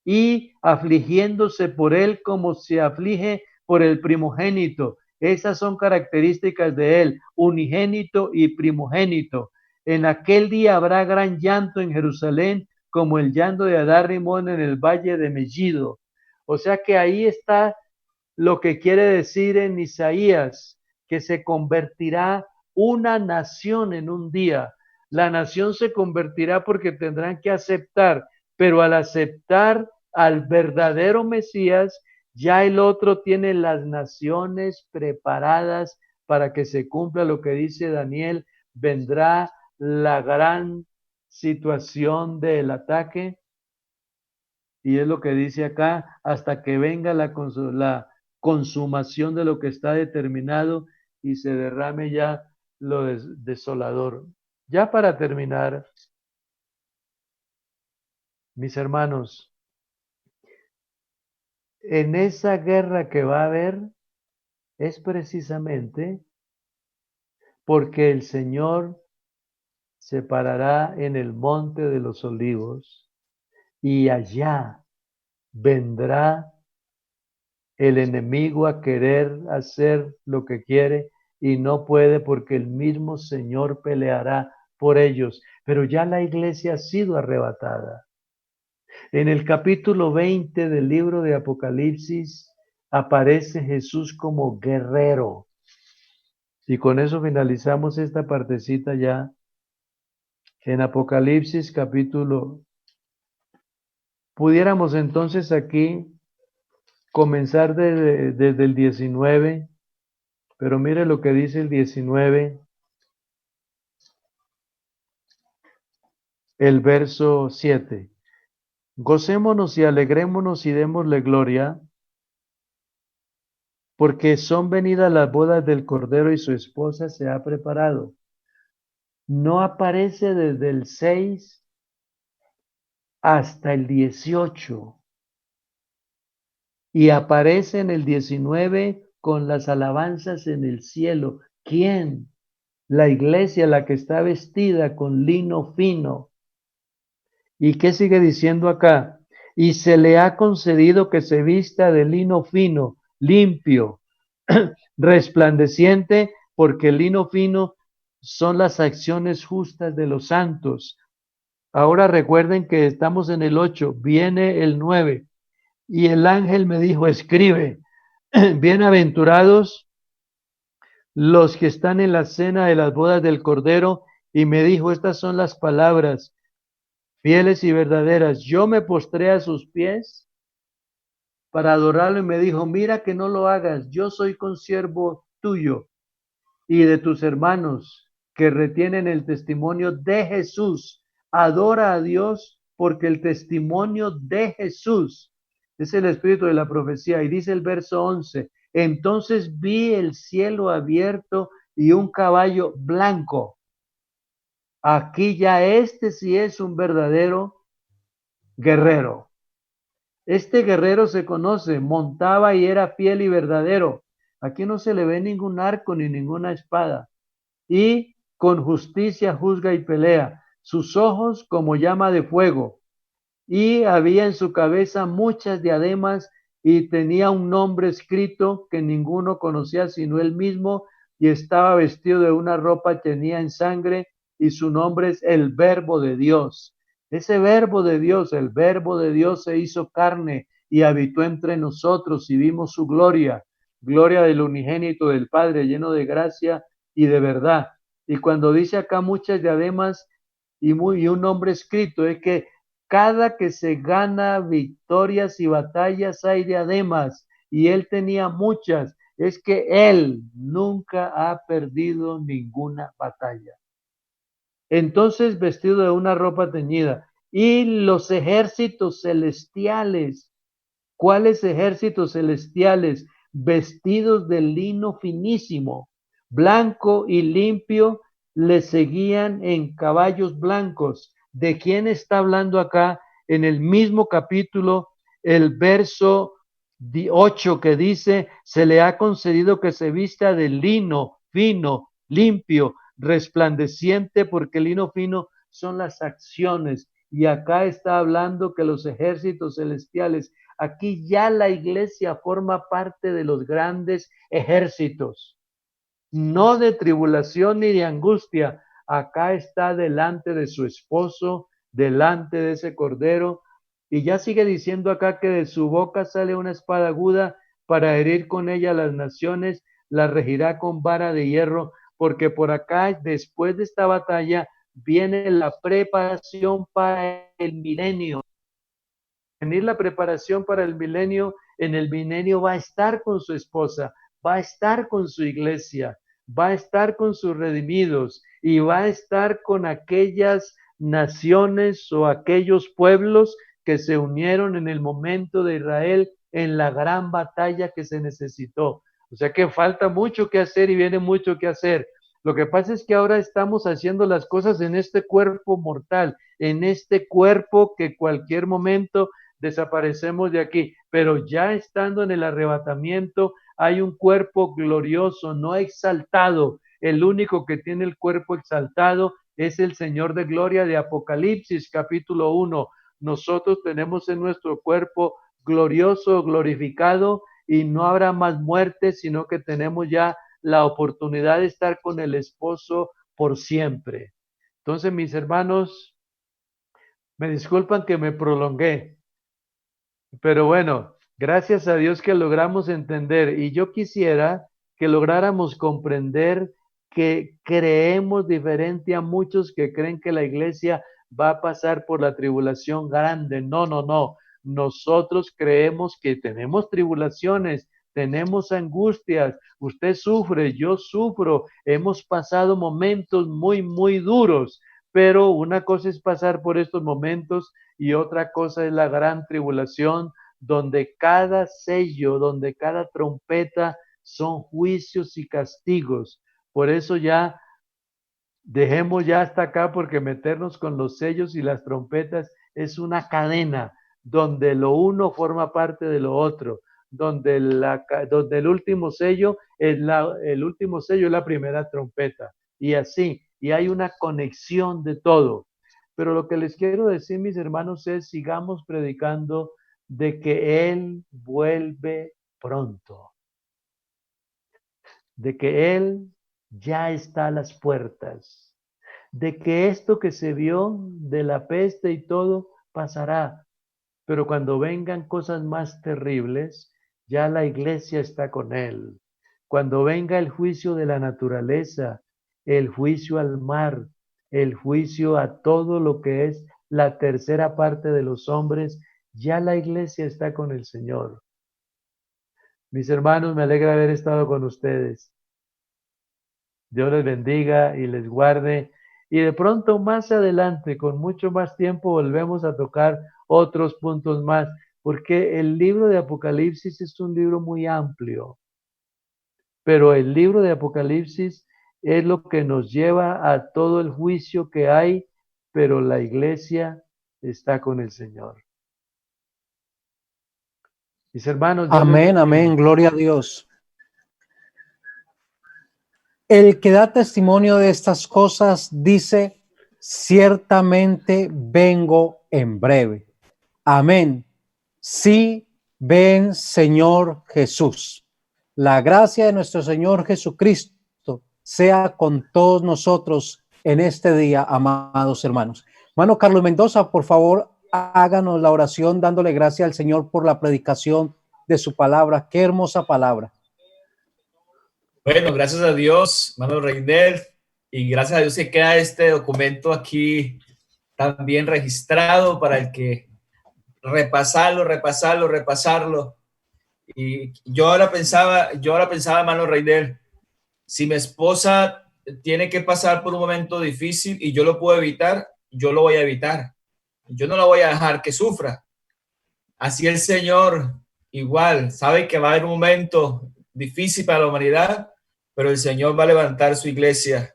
Y afligiéndose por él como se aflige por el primogénito. Esas son características de él, unigénito y primogénito. En aquel día habrá gran llanto en Jerusalén, como el llanto de Adar Rimón en el valle de Megiddo. O sea que ahí está lo que quiere decir en Isaías, que se convertirá una nación en un día. La nación se convertirá porque tendrán que aceptar, pero al aceptar al verdadero Mesías, ya el otro tiene las naciones preparadas para que se cumpla lo que dice Daniel, vendrá la gran situación del ataque Y es lo que dice acá, hasta que venga la consumación de lo que está determinado y se derrame ya lo desolador. Ya para terminar, mis hermanos, en esa guerra que va a haber es precisamente porque el Señor se parará en el monte de los olivos y allá vendrá el enemigo a querer hacer lo que quiere y no puede porque el mismo Señor peleará por ellos. Pero ya la iglesia ha sido arrebatada. En el capítulo 20 del libro de Apocalipsis aparece Jesús como guerrero. Y con eso finalizamos esta partecita ya. En Apocalipsis capítulo, pudiéramos entonces aquí comenzar desde el 19, pero mire lo que dice el 19, el verso 7. Gocémonos y alegrémonos y démosle gloria, porque son venidas las bodas del Cordero y su esposa se ha preparado. No aparece desde el 6 hasta el 18 y aparece en el 19 con las alabanzas en el cielo. ¿Quién? La iglesia, la que está vestida con lino fino. ¿Y qué sigue diciendo acá? Y se le ha concedido que se vista de lino fino, limpio, resplandeciente, porque el lino fino son las acciones justas de los santos. Ahora recuerden que estamos en el 8, viene el 9. Y el ángel me dijo, escribe, bienaventurados los que están en la cena de las bodas del Cordero. Y me dijo, estas son las palabras fieles y verdaderas. Yo me postré a sus pies para adorarlo y me dijo, mira que no lo hagas, yo soy consiervo tuyo y de tus hermanos que retienen el testimonio de Jesús. Adora a Dios porque el testimonio de Jesús es el espíritu de la profecía. Y dice el verso 11, entonces vi el cielo abierto y un caballo blanco. Aquí ya este sí es un verdadero guerrero. Este guerrero se conoce, montaba y era fiel y verdadero. Aquí no se le ve ningún arco ni ninguna espada. Y con justicia juzga y pelea. Sus ojos como llama de fuego. Y había en su cabeza muchas diademas y tenía un nombre escrito que ninguno conocía sino él mismo, y estaba vestido de una ropa tenía en sangre, y su nombre es el Verbo de Dios. Ese Verbo de Dios, el Verbo de Dios se hizo carne y habitó entre nosotros y vimos su gloria, gloria del unigénito del Padre, lleno de gracia y de verdad. Y cuando dice acá muchas diademas y un nombre escrito, es que cada que se gana victorias y batallas hay diademas, y él tenía muchas. Es que él nunca ha perdido ninguna batalla. Entonces, vestido de una ropa teñida, y los ejércitos celestiales. ¿Cuáles ejércitos celestiales? Vestidos de lino finísimo, blanco y limpio, le seguían en caballos blancos. ¿De quién está hablando acá? En el mismo capítulo, el verso 8 que dice, se le ha concedido que se vista de lino fino, limpio, resplandeciente, porque el lino fino son las acciones. Y acá está hablando que los ejércitos celestiales, aquí ya la iglesia forma parte de los grandes ejércitos, no de tribulación ni de angustia. Acá está delante de su esposo, delante de ese cordero. Y ya sigue diciendo acá que de su boca sale una espada aguda para herir con ella a las naciones, la regirá con vara de hierro, porque por acá, después de esta batalla, viene la preparación para el milenio. Venir la preparación para el milenio, en el milenio va a estar con su esposa, va a estar con su iglesia, va a estar con sus redimidos y va a estar con aquellas naciones o aquellos pueblos que se unieron en el momento de Israel en la gran batalla que se necesitó. O sea que falta mucho que hacer y viene mucho que hacer. Lo que pasa es que ahora estamos haciendo las cosas en este cuerpo mortal, en este cuerpo que cualquier momento desaparecemos de aquí, pero ya estando en el arrebatamiento hay un cuerpo glorioso, no exaltado. El único que tiene el cuerpo exaltado es el Señor de gloria de Apocalipsis capítulo 1. Nosotros tenemos en nuestro cuerpo glorioso, glorificado, y no habrá más muerte, sino que tenemos ya la oportunidad de estar con el esposo por siempre. Entonces, mis hermanos, me disculpan que me prolongué, pero bueno, gracias a Dios que logramos entender, y yo quisiera que lográramos comprender que creemos diferente a muchos que creen que la iglesia va a pasar por la tribulación grande. No, no, no. Nosotros creemos que tenemos tribulaciones, tenemos angustias, usted sufre, yo sufro, hemos pasado momentos muy, muy duros, pero una cosa es pasar por estos momentos y otra cosa es la gran tribulación, donde cada sello, donde cada trompeta son juicios y castigos. Por eso ya dejemos ya hasta acá, porque meternos con los sellos y las trompetas es una cadena donde lo uno forma parte de lo otro, donde el último sello es el último sello es la primera trompeta, y así, y hay una conexión de todo. Pero lo que les quiero decir, mis hermanos, es sigamos predicando de que Él vuelve pronto, de que Él ya está a las puertas, de que esto que se vio de la peste y todo pasará, pero cuando vengan cosas más terribles, ya la iglesia está con Él. Cuando venga el juicio de la naturaleza, el juicio al mar, el juicio a todo lo que es la tercera parte de los hombres, ya la iglesia está con el Señor. Mis hermanos, me alegra haber estado con ustedes. Dios les bendiga y les guarde. Y de pronto más adelante, con mucho más tiempo, volvemos a tocar otros puntos más, porque el libro de Apocalipsis es un libro muy amplio, pero el libro de Apocalipsis es lo que nos lleva a todo el juicio que hay, pero la iglesia está con el Señor. Mis hermanos, Dios les Amén, bendiga. amén, gloria a Dios. El que da testimonio de estas cosas dice, ciertamente vengo en breve. Amén. Sí, ven, Señor Jesús. La gracia de nuestro Señor Jesucristo sea con todos nosotros en este día, amados hermanos. Hermano Carlos Mendoza, por favor, háganos la oración dándole gracias al Señor por la predicación de su palabra. Qué hermosa palabra. Bueno, gracias a Dios, hermano Reiner, y gracias a Dios que queda este documento aquí también registrado para el que repasarlo. Y yo ahora pensaba, hermano Reiner, si mi esposa tiene que pasar por un momento difícil y yo lo puedo evitar, yo lo voy a evitar. Yo no la voy a dejar que sufra. Así el Señor igual sabe que va a haber un momento difícil para la humanidad, pero el Señor va a levantar su iglesia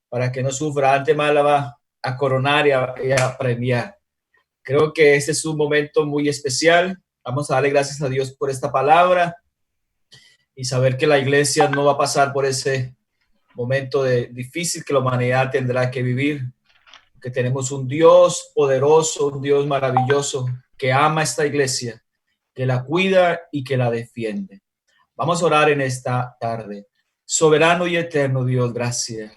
para que no sufra. Antes más la va a coronar y a premiar. Creo que ese es un momento muy especial. Vamos a darle gracias a Dios por esta palabra y saber que la iglesia no va a pasar por ese momento difícil que la humanidad tendrá que vivir. Que tenemos un Dios poderoso, un Dios maravilloso que ama a esta iglesia, que la cuida y que la defiende. Vamos a orar en esta tarde. Soberano y eterno Dios, gracias.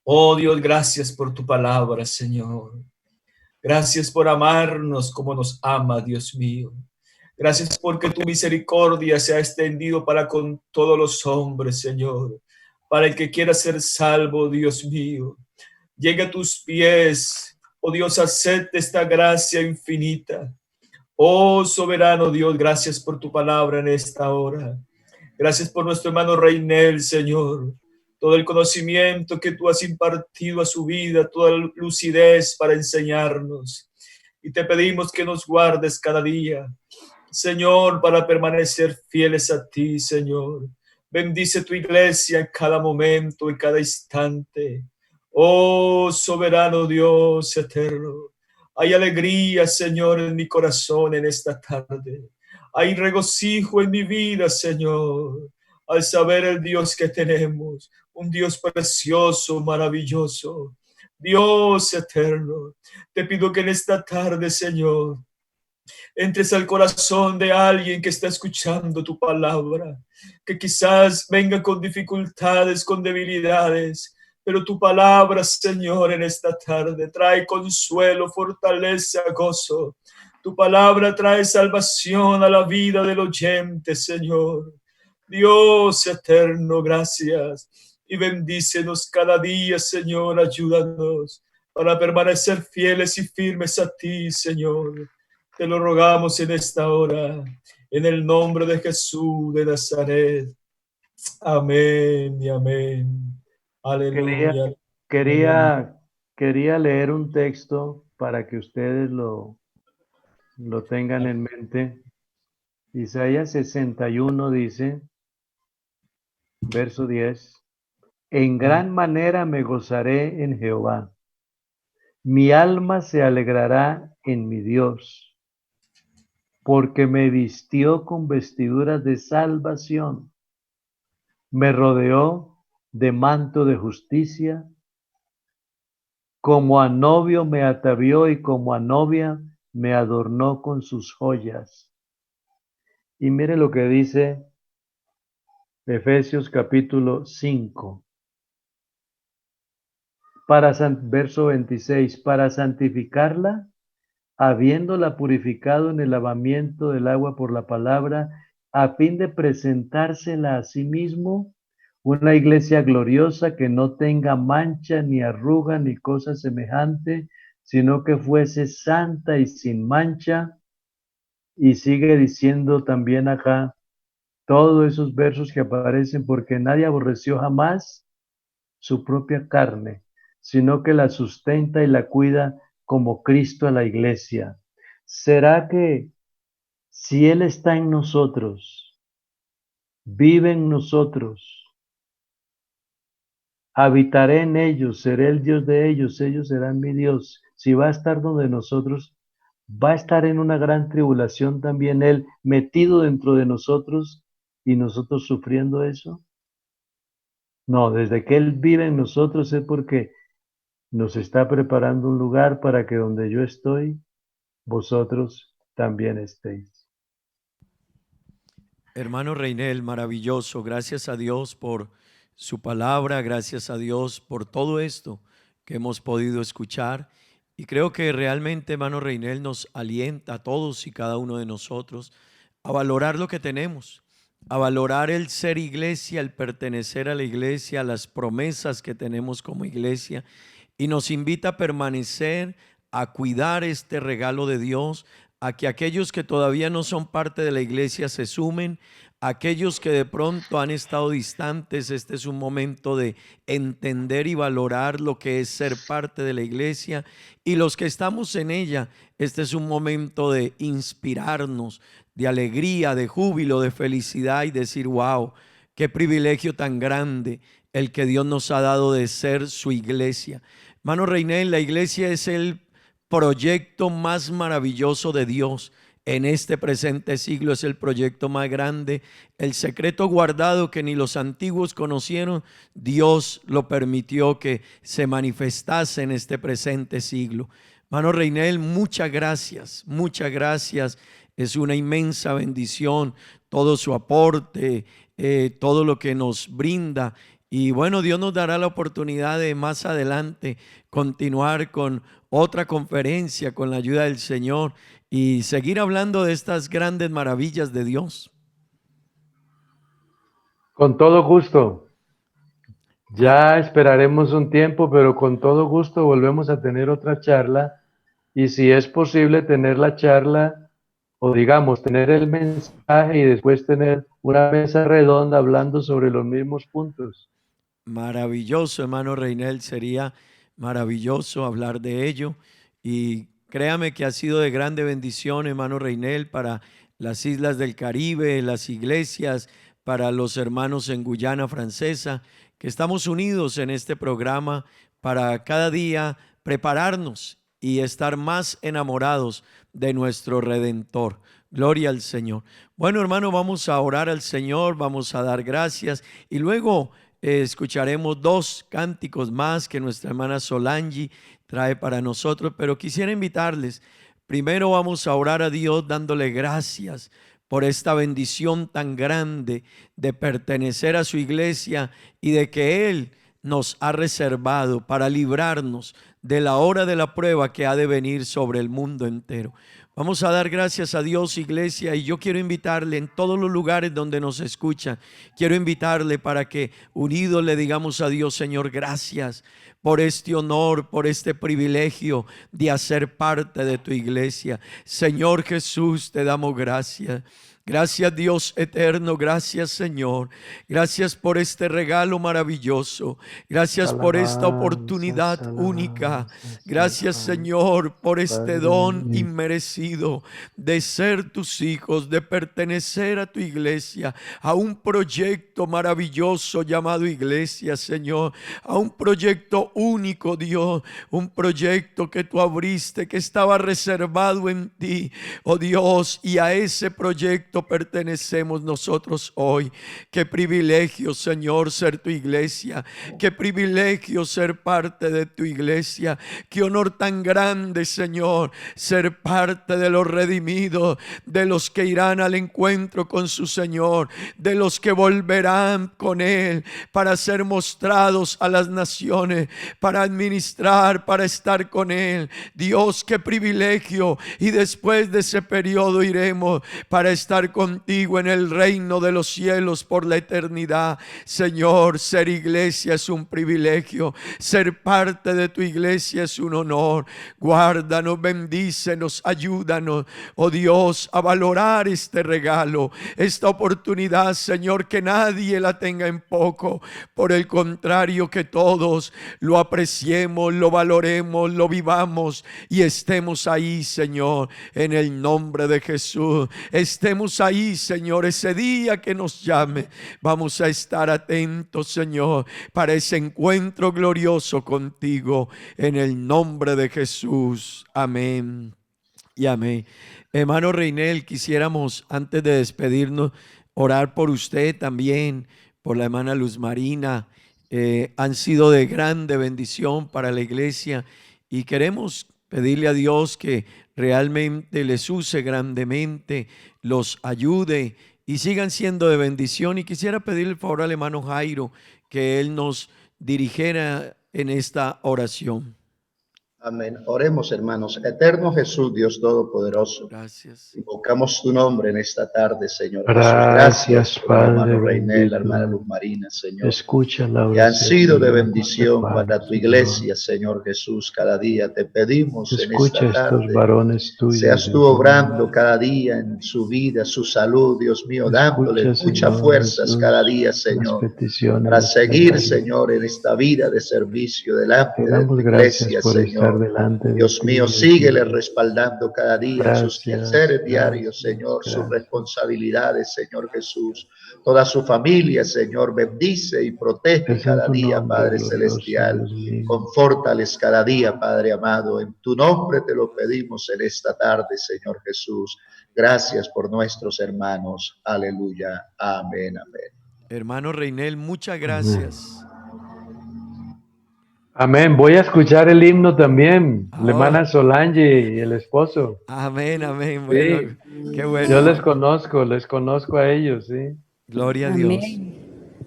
Oh Dios, gracias por tu palabra, Señor. Gracias por amarnos como nos ama, Dios mío. Gracias porque tu misericordia se ha extendido para con todos los hombres, Señor. Para el que quiera ser salvo, Dios mío. Llegue a tus pies, oh Dios, acepte esta gracia infinita. Oh soberano Dios, gracias por tu palabra en esta hora. Gracias por nuestro hermano Reiner, Señor. Todo el conocimiento que tú has impartido a su vida, toda la lucidez para enseñarnos. y te pedimos que nos guardes cada día, Señor, para permanecer fieles a ti, Señor. Bendice tu iglesia en cada momento, en cada instante. Oh, soberano Dios eterno, hay alegría, Señor, en mi corazón en esta tarde. Hay regocijo en mi vida, Señor, al saber el Dios que tenemos, un Dios precioso, maravilloso. Dios eterno, te pido que en esta tarde, Señor, entres al corazón de alguien que está escuchando tu palabra, que quizás venga con dificultades, con debilidades, pero tu palabra, Señor, en esta tarde trae consuelo, fortaleza, gozo. Tu palabra trae salvación a la vida del oyente, Señor. Dios eterno, gracias. Y bendícenos cada día, Señor, ayúdanos para permanecer fieles y firmes a ti, Señor. Te lo rogamos en esta hora, en el nombre de Jesús de Nazaret. Amén y amén. Aleluya. Quería leer un texto para que ustedes lo tengan en mente. Isaías 61 dice, verso 10, en gran manera me gozaré en Jehová. Mi alma se alegrará en mi Dios, porque me vistió con vestiduras de salvación, me rodeó de manto de justicia, como a novio me atavió y como a novia me adornó con sus joyas. Y mire lo que dice Efesios capítulo 5, verso 26, para santificarla, habiéndola purificado en el lavamiento del agua por la palabra, a fin de presentársela a sí mismo, una iglesia gloriosa que no tenga mancha, ni arruga, ni cosa semejante, sino que fuese santa y sin mancha. Y sigue diciendo también acá, todos esos versos que aparecen, porque nadie aborreció jamás su propia carne, sino que la sustenta y la cuida como Cristo a la iglesia. ¿Será que si Él está en nosotros, vive en nosotros, habitaré en ellos, seré el Dios de ellos serán mi Dios? Si va a estar donde nosotros, va a estar en una gran tribulación también Él, metido dentro de nosotros y nosotros sufriendo eso. No, desde que Él vive en nosotros es porque nos está preparando un lugar para que donde yo estoy, vosotros también estéis. Hermano Reinel, maravilloso. Gracias a Dios por su palabra, gracias a Dios por todo esto que hemos podido escuchar. Y creo que realmente, hermano Reinel, nos alienta a todos y cada uno de nosotros a valorar lo que tenemos, a valorar el ser iglesia, el pertenecer a la iglesia, las promesas que tenemos como iglesia. Y nos invita a permanecer, a cuidar este regalo de Dios, a que aquellos que todavía no son parte de la iglesia se sumen, aquellos que de pronto han estado distantes. Este es un momento de entender y valorar lo que es ser parte de la iglesia, y los que estamos en ella, este es un momento de inspirarnos, de alegría, de júbilo, de felicidad, y decir, wow, qué privilegio tan grande el que Dios nos ha dado de ser su iglesia. Hermano Reinel, la iglesia es el proyecto más maravilloso de Dios en este presente siglo, es el proyecto más grande, el secreto guardado que ni los antiguos conocieron. Dios lo permitió que se manifestase en este presente siglo. Hermano Reinel, muchas gracias, es una inmensa bendición todo su aporte, todo lo que nos brinda. Y bueno, Dios nos dará la oportunidad de más adelante continuar con otra conferencia con la ayuda del Señor y seguir hablando de estas grandes maravillas de Dios. Con todo gusto. Ya esperaremos un tiempo, pero con todo gusto volvemos a tener otra charla. Y si es posible tener la charla, o digamos, tener el mensaje y después tener una mesa redonda hablando sobre los mismos puntos. Maravilloso, hermano Reinel, sería maravilloso hablar de ello. Y Créame que ha sido de grande bendición, hermano Reinel, para las islas del Caribe, las iglesias, para los hermanos en Guyana Francesa, que estamos unidos en este programa para cada día prepararnos y estar más enamorados de nuestro Redentor. Gloria al Señor. Bueno, hermano, vamos a orar al Señor, vamos a dar gracias y luego escucharemos 2 cánticos más que nuestra hermana Solange trae para nosotros, pero quisiera invitarles, primero vamos a orar a Dios dándole gracias por esta bendición tan grande de pertenecer a su iglesia y de que Él nos ha reservado para librarnos de la hora de la prueba que ha de venir sobre el mundo entero. Vamos a dar gracias a Dios, iglesia, y yo quiero invitarle en todos los lugares donde nos escuchan, quiero invitarle para que unidos le digamos a Dios: Señor, gracias por este honor, por este privilegio de hacer parte de tu iglesia. Señor Jesús, te damos gracias. Gracias, Dios eterno, gracias, Señor. Gracias por este regalo maravilloso. Gracias por esta oportunidad única. Gracias, Señor, por este don inmerecido de ser tus hijos, de pertenecer a tu iglesia, a un proyecto maravilloso llamado iglesia, Señor, a un proyecto único, Dios, un proyecto que tú abriste, que estaba reservado en ti, oh Dios, y a ese proyecto pertenecemos nosotros hoy. Qué privilegio, Señor, ser tu iglesia. Qué privilegio ser parte de tu iglesia. Qué honor tan grande, Señor, ser parte de los redimidos, de los que irán al encuentro con su Señor, de los que volverán con Él para ser mostrados a las naciones, para administrar, para estar con Él. Dios, qué privilegio. Y después de ese periodo iremos para estar contigo en el reino de los cielos por la eternidad. Señor, ser iglesia es un privilegio, ser parte de tu iglesia es un honor. Guárdanos, bendícenos, ayúdanos, oh Dios, a valorar este regalo, esta oportunidad, Señor, que nadie la tenga en poco. Por el contrario, que todos lo apreciemos, lo valoremos, lo vivamos y estemos ahí, Señor, en el nombre de Jesús. Estemos ahí, Señor, ese día que nos llame. Vamos a estar atentos, Señor, para ese encuentro glorioso contigo, en el nombre de Jesús. Amén y amén. Hermano Reinel, quisiéramos antes de despedirnos orar por usted también, por la hermana Luz Marina. Han sido de grande bendición para la iglesia y queremos pedirle a Dios que realmente les use grandemente, los ayude y sigan siendo de bendición. Y quisiera pedirle el favor al hermano Jairo que él nos dirigiera en esta oración. Amén. Oremos, hermanos. Eterno Jesús, Dios Todopoderoso. Gracias. Invocamos tu nombre en esta tarde, Señor. Gracias, por Padre el hermano Reinel, bendito. la hermana Luz Marina, Señor. Escucha la Que han oración sido de de bendición nuestro para Padre, tu iglesia, Señor Jesús, cada día. Te pedimos en Escucha esta estos tarde, varones tuyos. seas tú Dios mío. obrando cada día en su vida, su salud, Dios mío, dándole Escucha, muchas Señor fuerzas Jesús, cada día, las Señor, peticiones, para las seguir, plegarias. Señor, en esta vida de servicio delante Te de damos tu gracias iglesia, por estar Señor. delante de Dios ti, mío, Dios síguele mío. respaldando cada día en sus Gracias, quehaceres diarios, gracias, Señor, sus gracias. responsabilidades, Señor Jesús. Toda su familia, Señor, bendice y protege Es en cada tu día, nombre Padre glorioso, Celestial. Dios mío. Confórtales cada día, Padre amado. En tu nombre te lo pedimos en esta tarde, Señor Jesús. Gracias por nuestros hermanos. Aleluya. Amén, amén. Hermano Reinel, muchas gracias. Amén. Voy a escuchar el himno también. Oh. La hermana Solange y el esposo. Amén, amén. Bueno, qué bueno. Yo les conozco a ellos, sí. Gloria a Dios. Amén.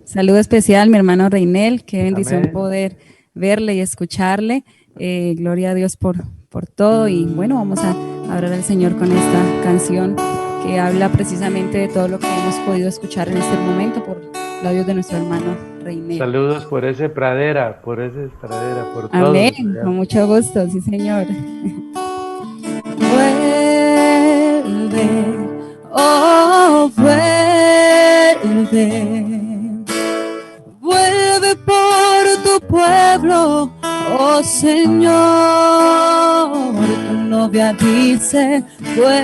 Saludo especial, mi hermano Reinel. Qué bendición Amén. poder verle y escucharle. Gloria a Dios por todo. Y bueno, vamos a orar al Señor con esta canción que habla precisamente de todo lo que hemos podido escuchar en este momento por labios de nuestro hermano Reinel. Saludos por ese pradera, por todos. Amén. Con mucho gusto, sí, Señor. Vuelve, oh, vuelve. Vuelve por tu pueblo, Oh Señor, tu novia dice, vuelve,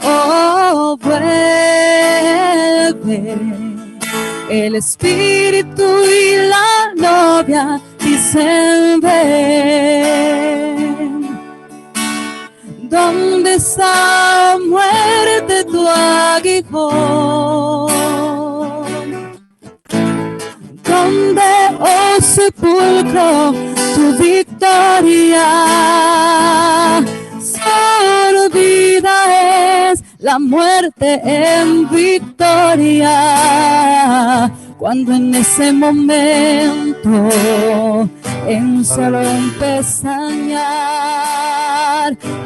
oh vuelve. El espíritu y la novia dicen, ven. ¿Dónde está, muerte, tu aguijón? ¿Dónde, oh sepulcro, tu victoria? Sorbida es la muerte en victoria. Cuando en ese momento, en solo un pestañear,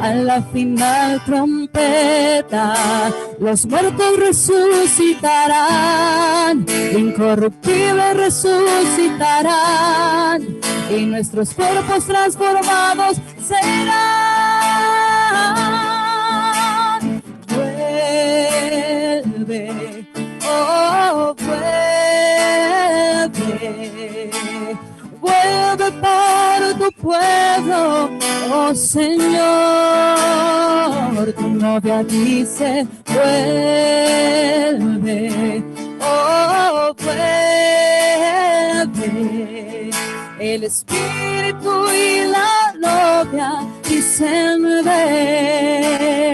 a la final trompeta, los muertos resucitarán, incorruptibles resucitarán, y nuestros cuerpos transformados serán. Vuelve, oh vuelve, vuelve por tu pueblo, oh Señor. Tu novia dice, vuelve, oh vuelve. El espíritu y la novia dicen, ven.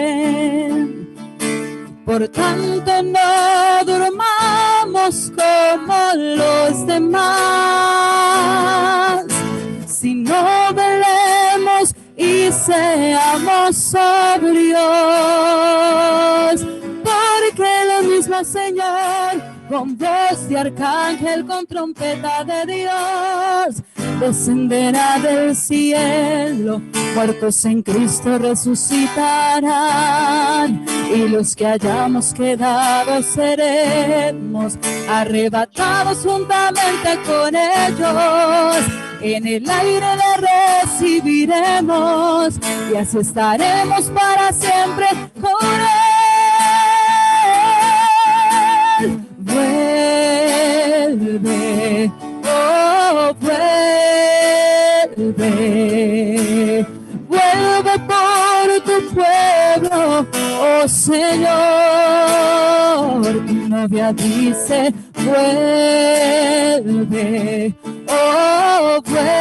Por tanto no durmamos como los demás, sino velemos y seamos sobrios, porque el mismo Señor, con voz de arcángel, con trompeta de Dios, descenderá del cielo. Muertos en Cristo resucitarán, y los que hayamos quedado seremos arrebatados juntamente con ellos. En el aire le recibiremos, y así estaremos para siempre con él. Vuelve, oh vuelve, vuelve por tu pueblo, oh Señor. Tu novia dice, vuelve, oh vuelve.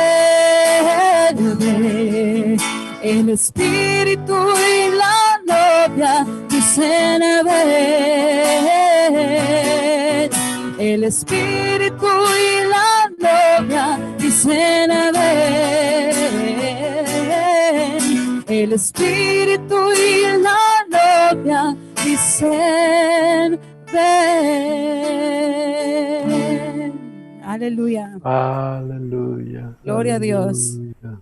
El espíritu y la novia dicen, ven. El espíritu y la novia dicen, ven. El espíritu y la novia dicen, ven. Aleluya. Aleluya. Gloria a Dios. Aleluya.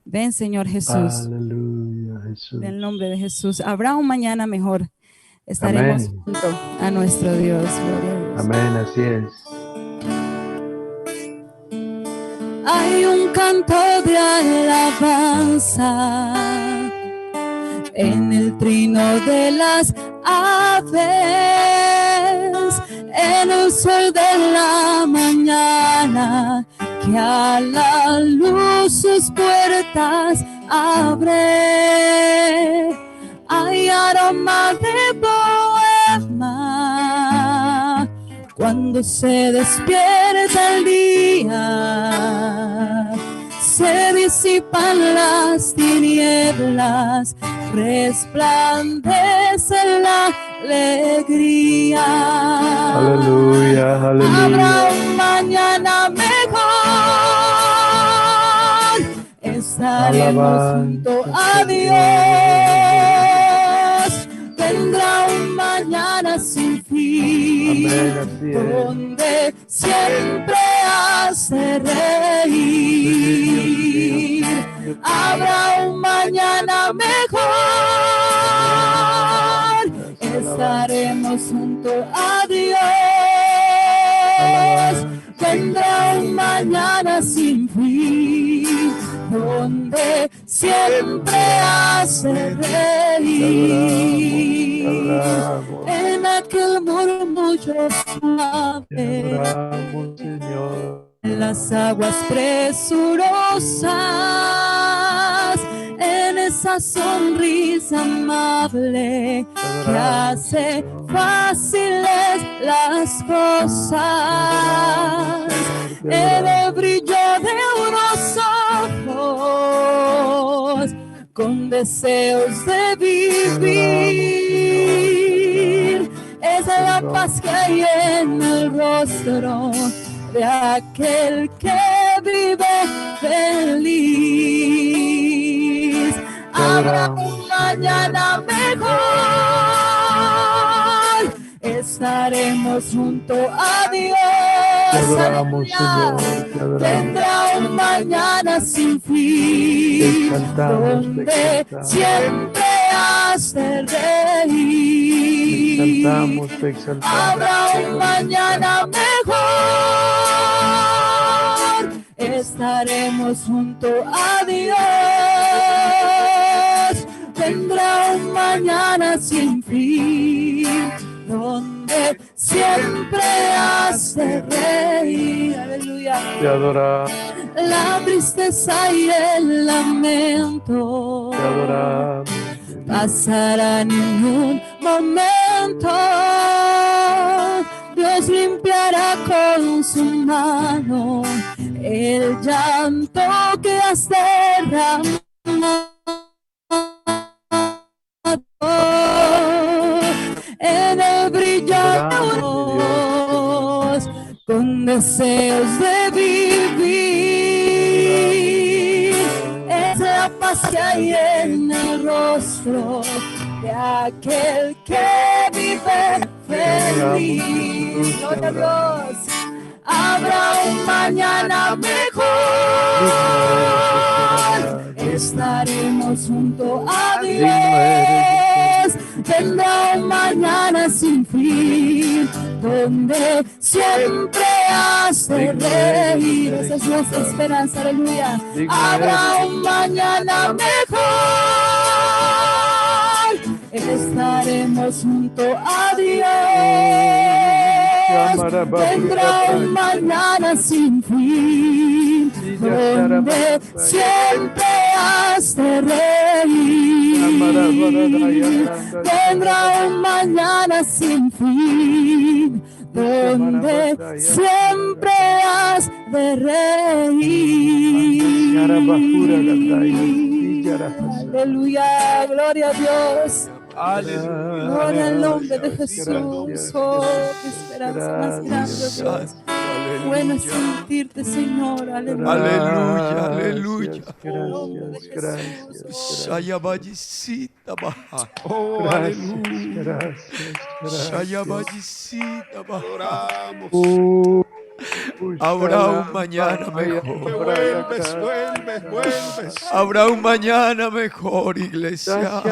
Ven, Señor Jesús. Aleluya, Jesús. En el nombre de Jesús. Habrá un mañana mejor. Estaremos Amén. junto a nuestro Dios. Gloria a Dios. Amén, así es. Hay un canto de alabanza en el trino de las aves, en el sol de la mañana, que a la luz sus puertas abre. Hay aroma de poema cuando se despierta el día, se disipan las tinieblas, resplandece la alegría. Aleluya, aleluya. Habrá un mañana mejor, estaremos junto a Dios. Vendrá un mañana sin fin, Amén, así es. donde siempre hace reír. Habrá un mañana mejor, estaremos junto a Dios. Vendrá un mañana sin fin, donde siempre hace reír. En aquel murmullo suave, Te adoramos, Señor. en las aguas presurosas, en esa sonrisa amable que hace fáciles las cosas, en el brillo de unos ojos con deseos de vivir, es la paz que hay en el rostro de aquel que vive feliz. Habrá un mañana mejor, estaremos junto a Dios. Te adoramos, Señor, te adoramos. Vendrá un mañana sin fin, Te exaltamos, donde te exaltamos. siempre has de reír. Te exaltamos, te exaltamos. Habrá un mañana mejor, estaremos junto a Dios. Vendrá un mañana sin fin, donde siempre has de reír. Aleluya. Te adoramos, La tristeza y el lamento te adoramos. pasarán en un momento. Dios limpiará con su mano el llanto que has derramado. En el brillo de unos con deseos de vivir, es la paz que hay en el rostro de aquel que vive feliz. Gloria a Dios. Habrá un mañana mejor, estaremos junto a Dios. Vendrá un mañana sin fin, donde siempre has de reír. Esa es nuestra esperanza, aleluya. Habrá un mañana mejor, estaremos junto a Dios. Vendrá un mañana sin fin, donde siempre has de reír. Vendrá un mañana sin fin, donde siempre has de reír. Aleluya, gloria a Dios. Gloria al nombre de Jesús. Oh, qué esperanza más grande, Dios. Bueno es sentirte, Señor. Aleluya. Aleluya, aleluya. Gracias, gracias. Shayabayisita baja. Oh, aleluya. Gracias, gracias. Shayabayisita baja. Oramos. Habrá un mañana mejor. Vuelves, vuelves, vuelves. Habrá un mañana mejor, iglesia.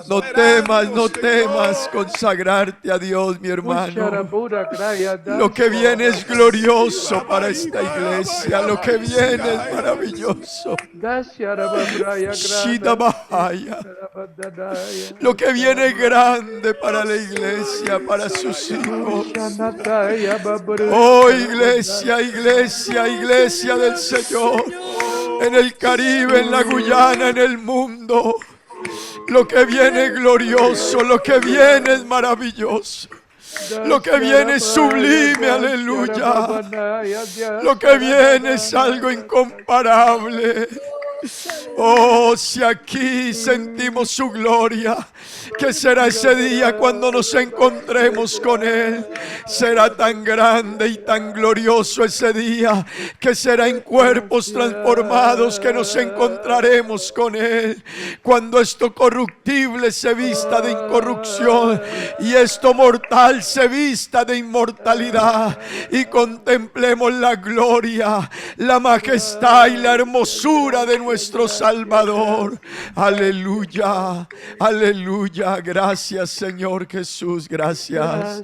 No temas consagrarte a Dios, mi hermano. Lo que viene es glorioso para esta iglesia. Lo que viene es maravilloso. Shida Bahaya. Lo que viene es grande para la iglesia, para sus hijos. Oh, iglesia, iglesia, iglesia del Señor. En el Caribe, en la Guyana, en el mundo. Lo que viene es glorioso, lo que viene es maravilloso. Lo que viene es sublime, aleluya. Lo que viene es algo incomparable. Oh, si aquí sentimos su gloria, ¿qué será ese día cuando nos encontremos con Él? Será tan grande y tan glorioso ese día, que será en cuerpos transformados que nos encontraremos con Él. Cuando esto corruptible se vista de incorrupción y esto mortal se vista de inmortalidad, y contemplemos la gloria, la majestad y la hermosura de nuestro Salvador. Aleluya, aleluya. Gracias, Señor Jesús, gracias.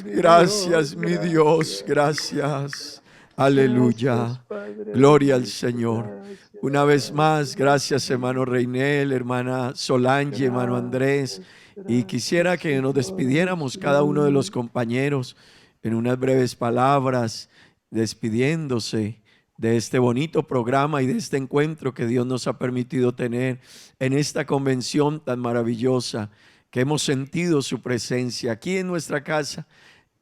Gracias, mi Dios, gracias. Aleluya. Gloria al Señor. Una vez más, gracias, hermano Reinel, hermana Solange, hermano Andrés. Y quisiera que nos despidiéramos cada uno de los compañeros en unas breves palabras despidiéndose de este bonito programa y de este encuentro que Dios nos ha permitido tener en esta convención tan maravillosa, que hemos sentido su presencia aquí en nuestra casa.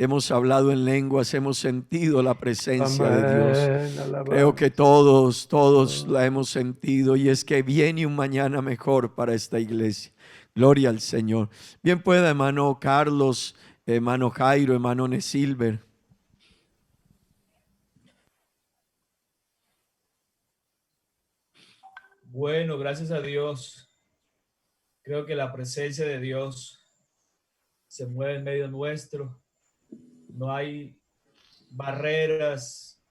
Hemos hablado en lenguas, hemos sentido la presencia de Dios. Amén. Creo que Alabanza. todos la hemos sentido, y es que viene un mañana mejor para esta iglesia. Gloria al Señor. Bien pueda, hermano Carlos, hermano Jairo, hermano Nesilver. Bueno, gracias a Dios. Creo que la presencia de Dios se mueve en medio nuestro. No hay barreras.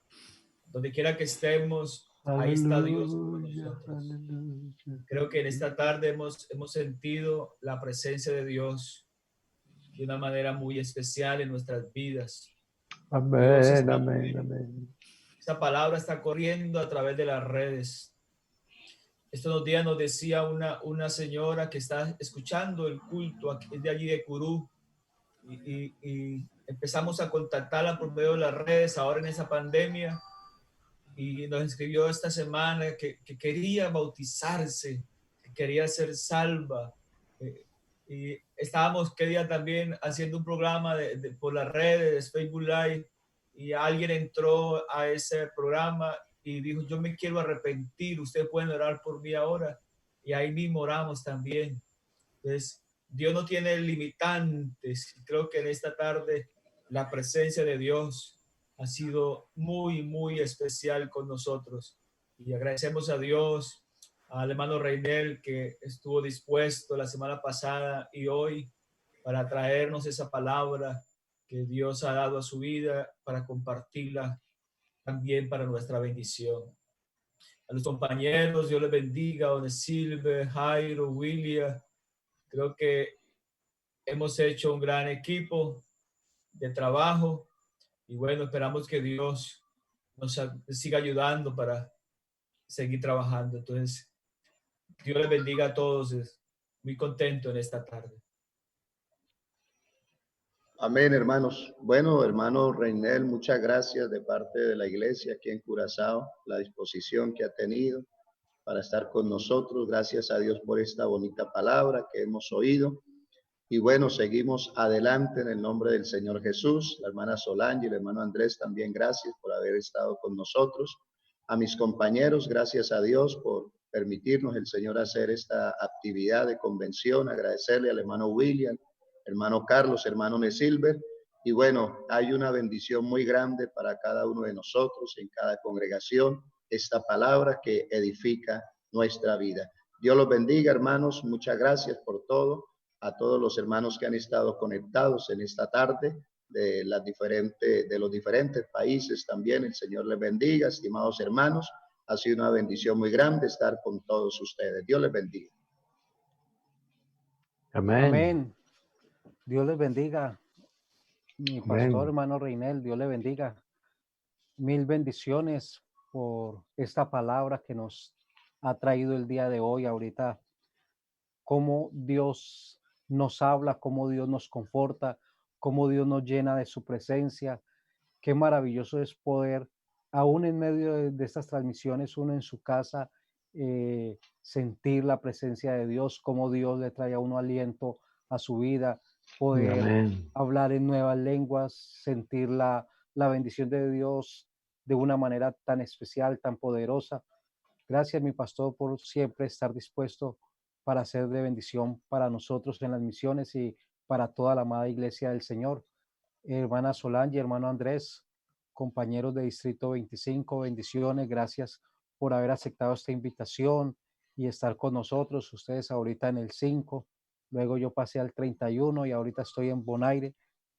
Donde quiera que estemos, ahí está Dios con Aleluya, nosotros. aleluya. Creo que en esta tarde hemos sentido la presencia de Dios de una manera muy especial en nuestras vidas. Dios Amén, está amén, moviendo. amén. Esta palabra está corriendo a través de las redes. Estos días nos decía una señora que está escuchando el culto, es de allí de Curú, y empezamos a contactarla por medio de las redes ahora en esa pandemia, y nos escribió esta semana que quería bautizarse, que quería ser salva. Y estábamos que día también haciendo un programa por las redes, Facebook Live, y alguien entró a ese programa y dijo, yo me quiero arrepentir, ustedes pueden orar por mí ahora. Y ahí mismo oramos también. Entonces, Dios no tiene limitantes. Creo que en esta tarde la presencia de Dios ha sido muy, muy especial con nosotros. Y agradecemos a Dios, al hermano Reinel, que estuvo dispuesto la semana pasada y hoy para traernos esa palabra que Dios ha dado a su vida, para compartirla también para nuestra bendición. A los compañeros, Dios les bendiga, Don Silve, Jairo, William. Creo que hemos hecho un gran equipo de trabajo y bueno, esperamos que Dios nos siga ayudando para seguir trabajando. Entonces, Dios les bendiga a todos. Muy contento en esta tarde. Amén, hermanos. Bueno, hermano Reinel, muchas gracias de parte de la iglesia aquí en Curazao, la disposición que ha tenido para estar con nosotros. Gracias a Dios por esta bonita palabra que hemos oído. Y bueno, seguimos adelante en el nombre del Señor Jesús. La hermana Solange y el hermano Andrés, también gracias por haber estado con nosotros. A mis compañeros, gracias a Dios por permitirnos el Señor hacer esta actividad de convención. Agradecerle al hermano William, hermano Carlos, hermano Nesilver. Y bueno, hay una bendición muy grande para cada uno de nosotros en cada congregación. Esta palabra que edifica nuestra vida. Dios los bendiga, hermanos. Muchas gracias por todo. A todos los hermanos que han estado conectados en esta tarde de los diferentes países también. El Señor les bendiga, estimados hermanos. Ha sido una bendición muy grande estar con todos ustedes. Dios les bendiga. Amén. Amén. Dios les bendiga. Mi pastor, Amén. hermano Reinel, Dios le bendiga. Mil bendiciones por esta palabra que nos ha traído el día de hoy. Ahorita, cómo Dios nos habla, cómo Dios nos conforta, cómo Dios nos llena de su presencia. Qué maravilloso es poder, aún en medio de estas transmisiones, uno en su casa, sentir la presencia de Dios, cómo Dios le trae a uno aliento a su vida, poder Amén. hablar en nuevas lenguas, sentir la bendición de Dios de una manera tan especial, tan poderosa. Gracias, mi pastor, por siempre estar dispuesto para ser de bendición para nosotros en las misiones y para toda la amada iglesia del Señor. Hermana Solange, hermano Andrés, compañeros de Distrito 25, bendiciones, gracias por haber aceptado esta invitación y estar con nosotros. Ustedes ahorita en el 5, luego yo pasé al 31 y ahorita estoy en Bonaire,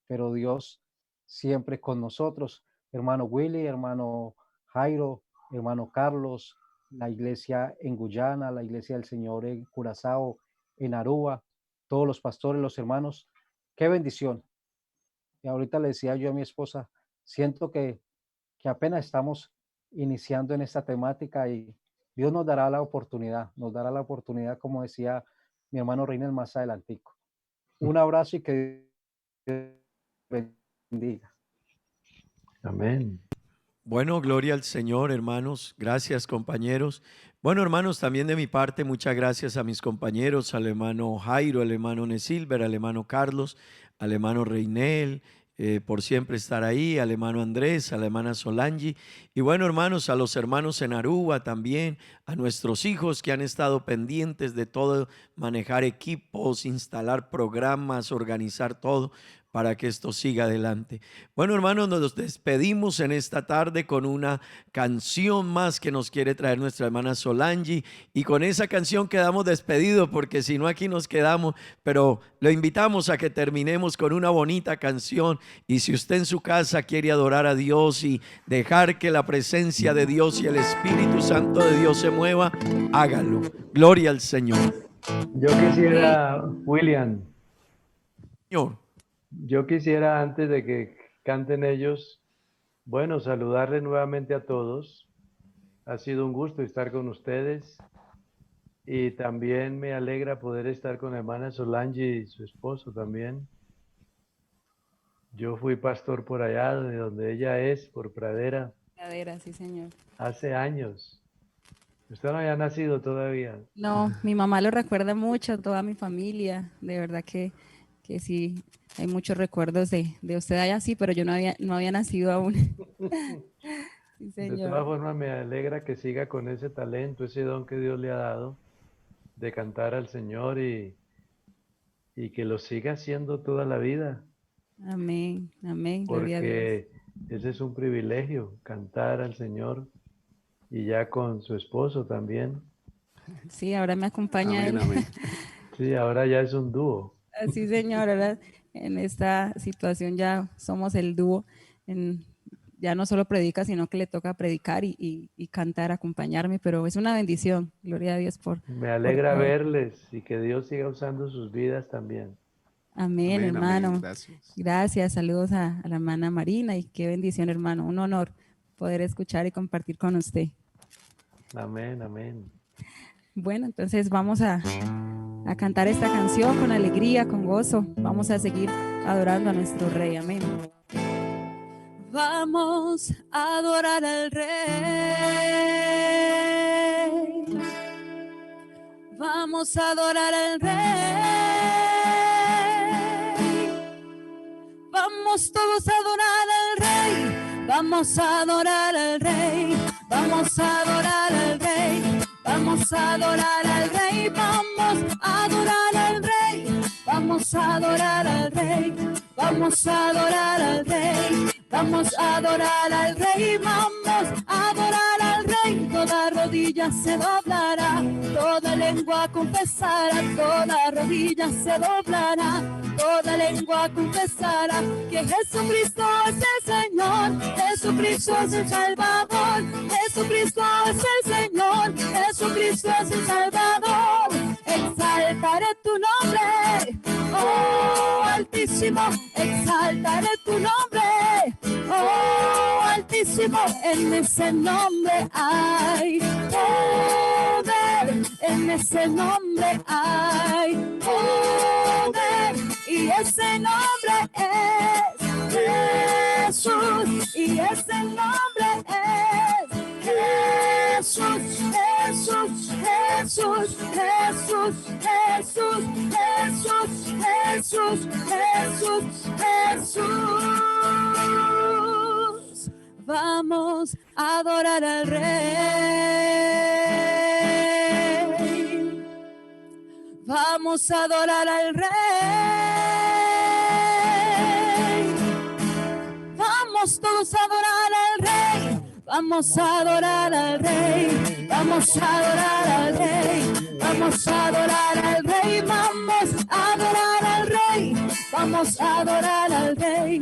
pero Dios siempre con nosotros. Hermano Willy, hermano Jairo, hermano Carlos, la iglesia en Guyana, la iglesia del Señor en Curazao, en Aruba, todos los pastores, los hermanos, qué bendición. Y ahorita le decía yo a mi esposa, siento que apenas estamos iniciando en esta temática y Dios nos dará la oportunidad, como decía mi hermano Reynel más adelantico. Un abrazo y que Dios bendiga. Amén. Bueno, gloria al Señor, hermanos. Gracias, compañeros. Bueno, hermanos, también de mi parte, muchas gracias a mis compañeros, al hermano Jairo, al hermano Nesilver, al hermano Carlos, al hermano Reinel, por siempre estar ahí, al hermano Andrés, a la hermana Solangi. Y bueno, hermanos, a los hermanos en Aruba también, a nuestros hijos que han estado pendientes de todo, manejar equipos, instalar programas, organizar todo para que esto siga adelante. Bueno, hermanos, nos despedimos en esta tarde con una canción más que nos quiere traer nuestra hermana Solangi, y con esa canción quedamos despedidos, porque si no aquí nos quedamos, pero lo invitamos a que terminemos con una bonita canción. Y si usted en su casa quiere adorar a Dios y dejar que la presencia de Dios y el Espíritu Santo de Dios se mueva, hágalo. Gloria al Señor. Yo quisiera, William, Señor. yo quisiera antes de que canten ellos, bueno, saludarles nuevamente a todos. Ha sido un gusto estar con ustedes y también me alegra poder estar con la hermana Solange y su esposo también. Yo fui pastor por allá, de donde ella es, por Pradera, Pradera, sí, señor. hace años. Usted no había nacido todavía. No, mi mamá lo recuerda mucho, toda mi familia, de verdad que sí, hay muchos recuerdos de usted allá, sí, pero yo no había nacido aún. Sí, De señor. todas formas, me alegra que siga con ese talento, ese don que Dios le ha dado de cantar al Señor y que lo siga haciendo toda la vida, Amén, amén, gloria a Dios. porque ese es un privilegio, cantar al Señor, y ya con su esposo también. Sí, ahora me acompaña Amén, él. amén. Sí, ahora ya es un dúo. Sí, señor, ahora en esta situación ya somos el dúo. Ya no solo predica, sino que le toca predicar y cantar, acompañarme, pero es una bendición. Gloria a Dios por Me alegra todo. verles y que Dios siga usando sus vidas también. Amén, Amén, hermano. amén. Gracias. Gracias, saludos a la hermana Marina y qué bendición, hermano. Un honor poder escuchar y compartir con usted. Amén, amén. Bueno, entonces vamos a cantar esta canción con alegría, con gozo. Vamos a seguir adorando a nuestro Rey. Amén. Vamos a adorar al Rey. Vamos a adorar al Rey. Vamos todos a adorar al Rey. Vamos a adorar al Rey. Vamos a adorar al Rey. Vamos a adorar al Rey. Vamos a adorar al Rey. Vamos a adorar al Rey. Vamos a adorar al Rey. Vamos a adorar al Rey, vamos a adorar al Rey. Toda rodilla se doblará, toda lengua confesará, toda rodilla se doblará, toda lengua confesará que Jesucristo es el Señor, Jesucristo es el Salvador, Jesucristo es el Señor, Jesucristo es el Salvador. Exaltaré tu nombre, oh Altísimo, exaltaré tu nombre. Oh, Altísimo, en ese nombre hay poder, en ese nombre hay poder, y ese nombre es Jesús, y ese nombre es Jesús, Jesús, Jesús, Jesús, Jesús, Jesús, Jesús, Jesús, Jesús. Vamos a adorar al Rey. Vamos a adorar al Rey. Vamos todos a adorar al Rey. Vamos a adorar al Rey. Vamos a adorar al Rey. Vamos a adorar al Rey. Vamos a adorar al Rey. Vamos a adorar al Rey.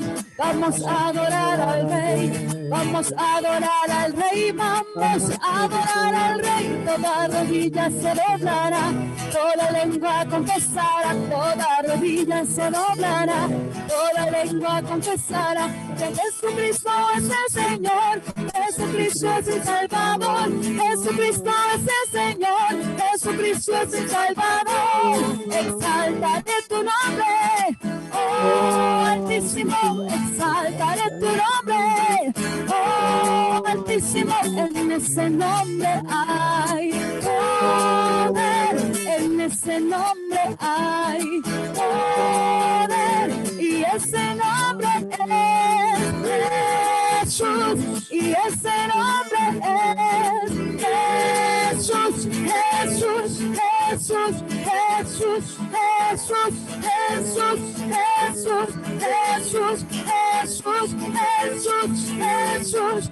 Vamos a adorar al Rey. Vamos a adorar al Rey. Vamos a adorar al Rey. Toda rodilla se doblará, toda lengua confesará, toda rodilla se doblará, toda lengua confesará que Jesucristo es el Señor, Jesucristo es el Salvador, Jesucristo es el Señor, Jesucristo es el Salvador. Exaltaré tu nombre, oh Altísimo, exaltaré tu nombre, oh Altísimo, en ese nombre hay poder, en ese nombre hay poder, y ese nombre es Jesús, y ese nombre es Jesús, Jesús, Jesús, Jesús, Jesús, Jesús, Jesús, Jesús, Jesús, Jesús, Jesús,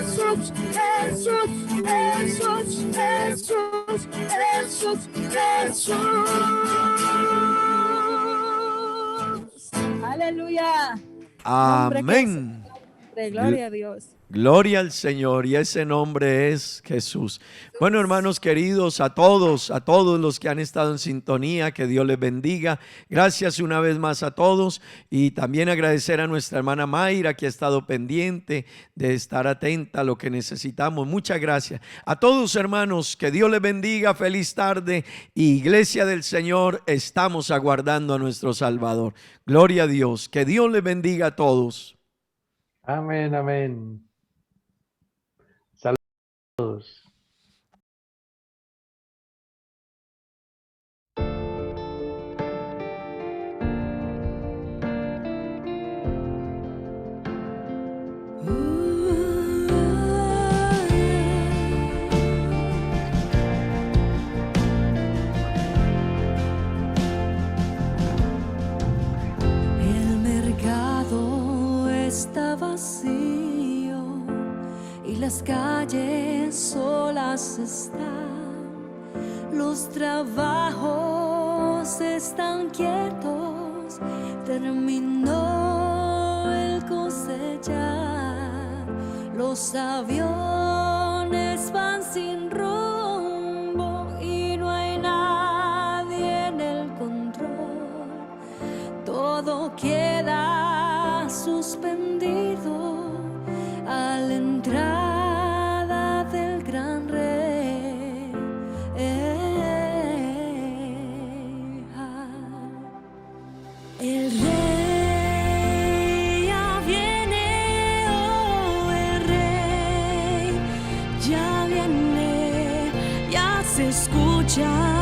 Jesús, Jesús, Jesús, Jesús, Jesús, Jesús. Aleluya. Amén. Gloria a Dios. Gloria al Señor, y ese nombre es Jesús. Bueno, hermanos queridos, a todos los que han estado en sintonía, que Dios les bendiga. Gracias una vez más a todos, y también agradecer a nuestra hermana Mayra, que ha estado pendiente de estar atenta a lo que necesitamos. Muchas gracias. A todos, hermanos, que Dios les bendiga. Feliz tarde. Iglesia del Señor, estamos aguardando a nuestro Salvador. Gloria a Dios. Que Dios les bendiga a todos. Amén, amén. Saludos. El mercado está vacío y las calles solas están. Los trabajos están quietos. Terminó el cosechar. Los aviones van sin rumbo y no hay nadie en el control. Todo queda suspendido a la entrada del gran rey. El rey ya viene, oh, el rey ya viene, ya se escucha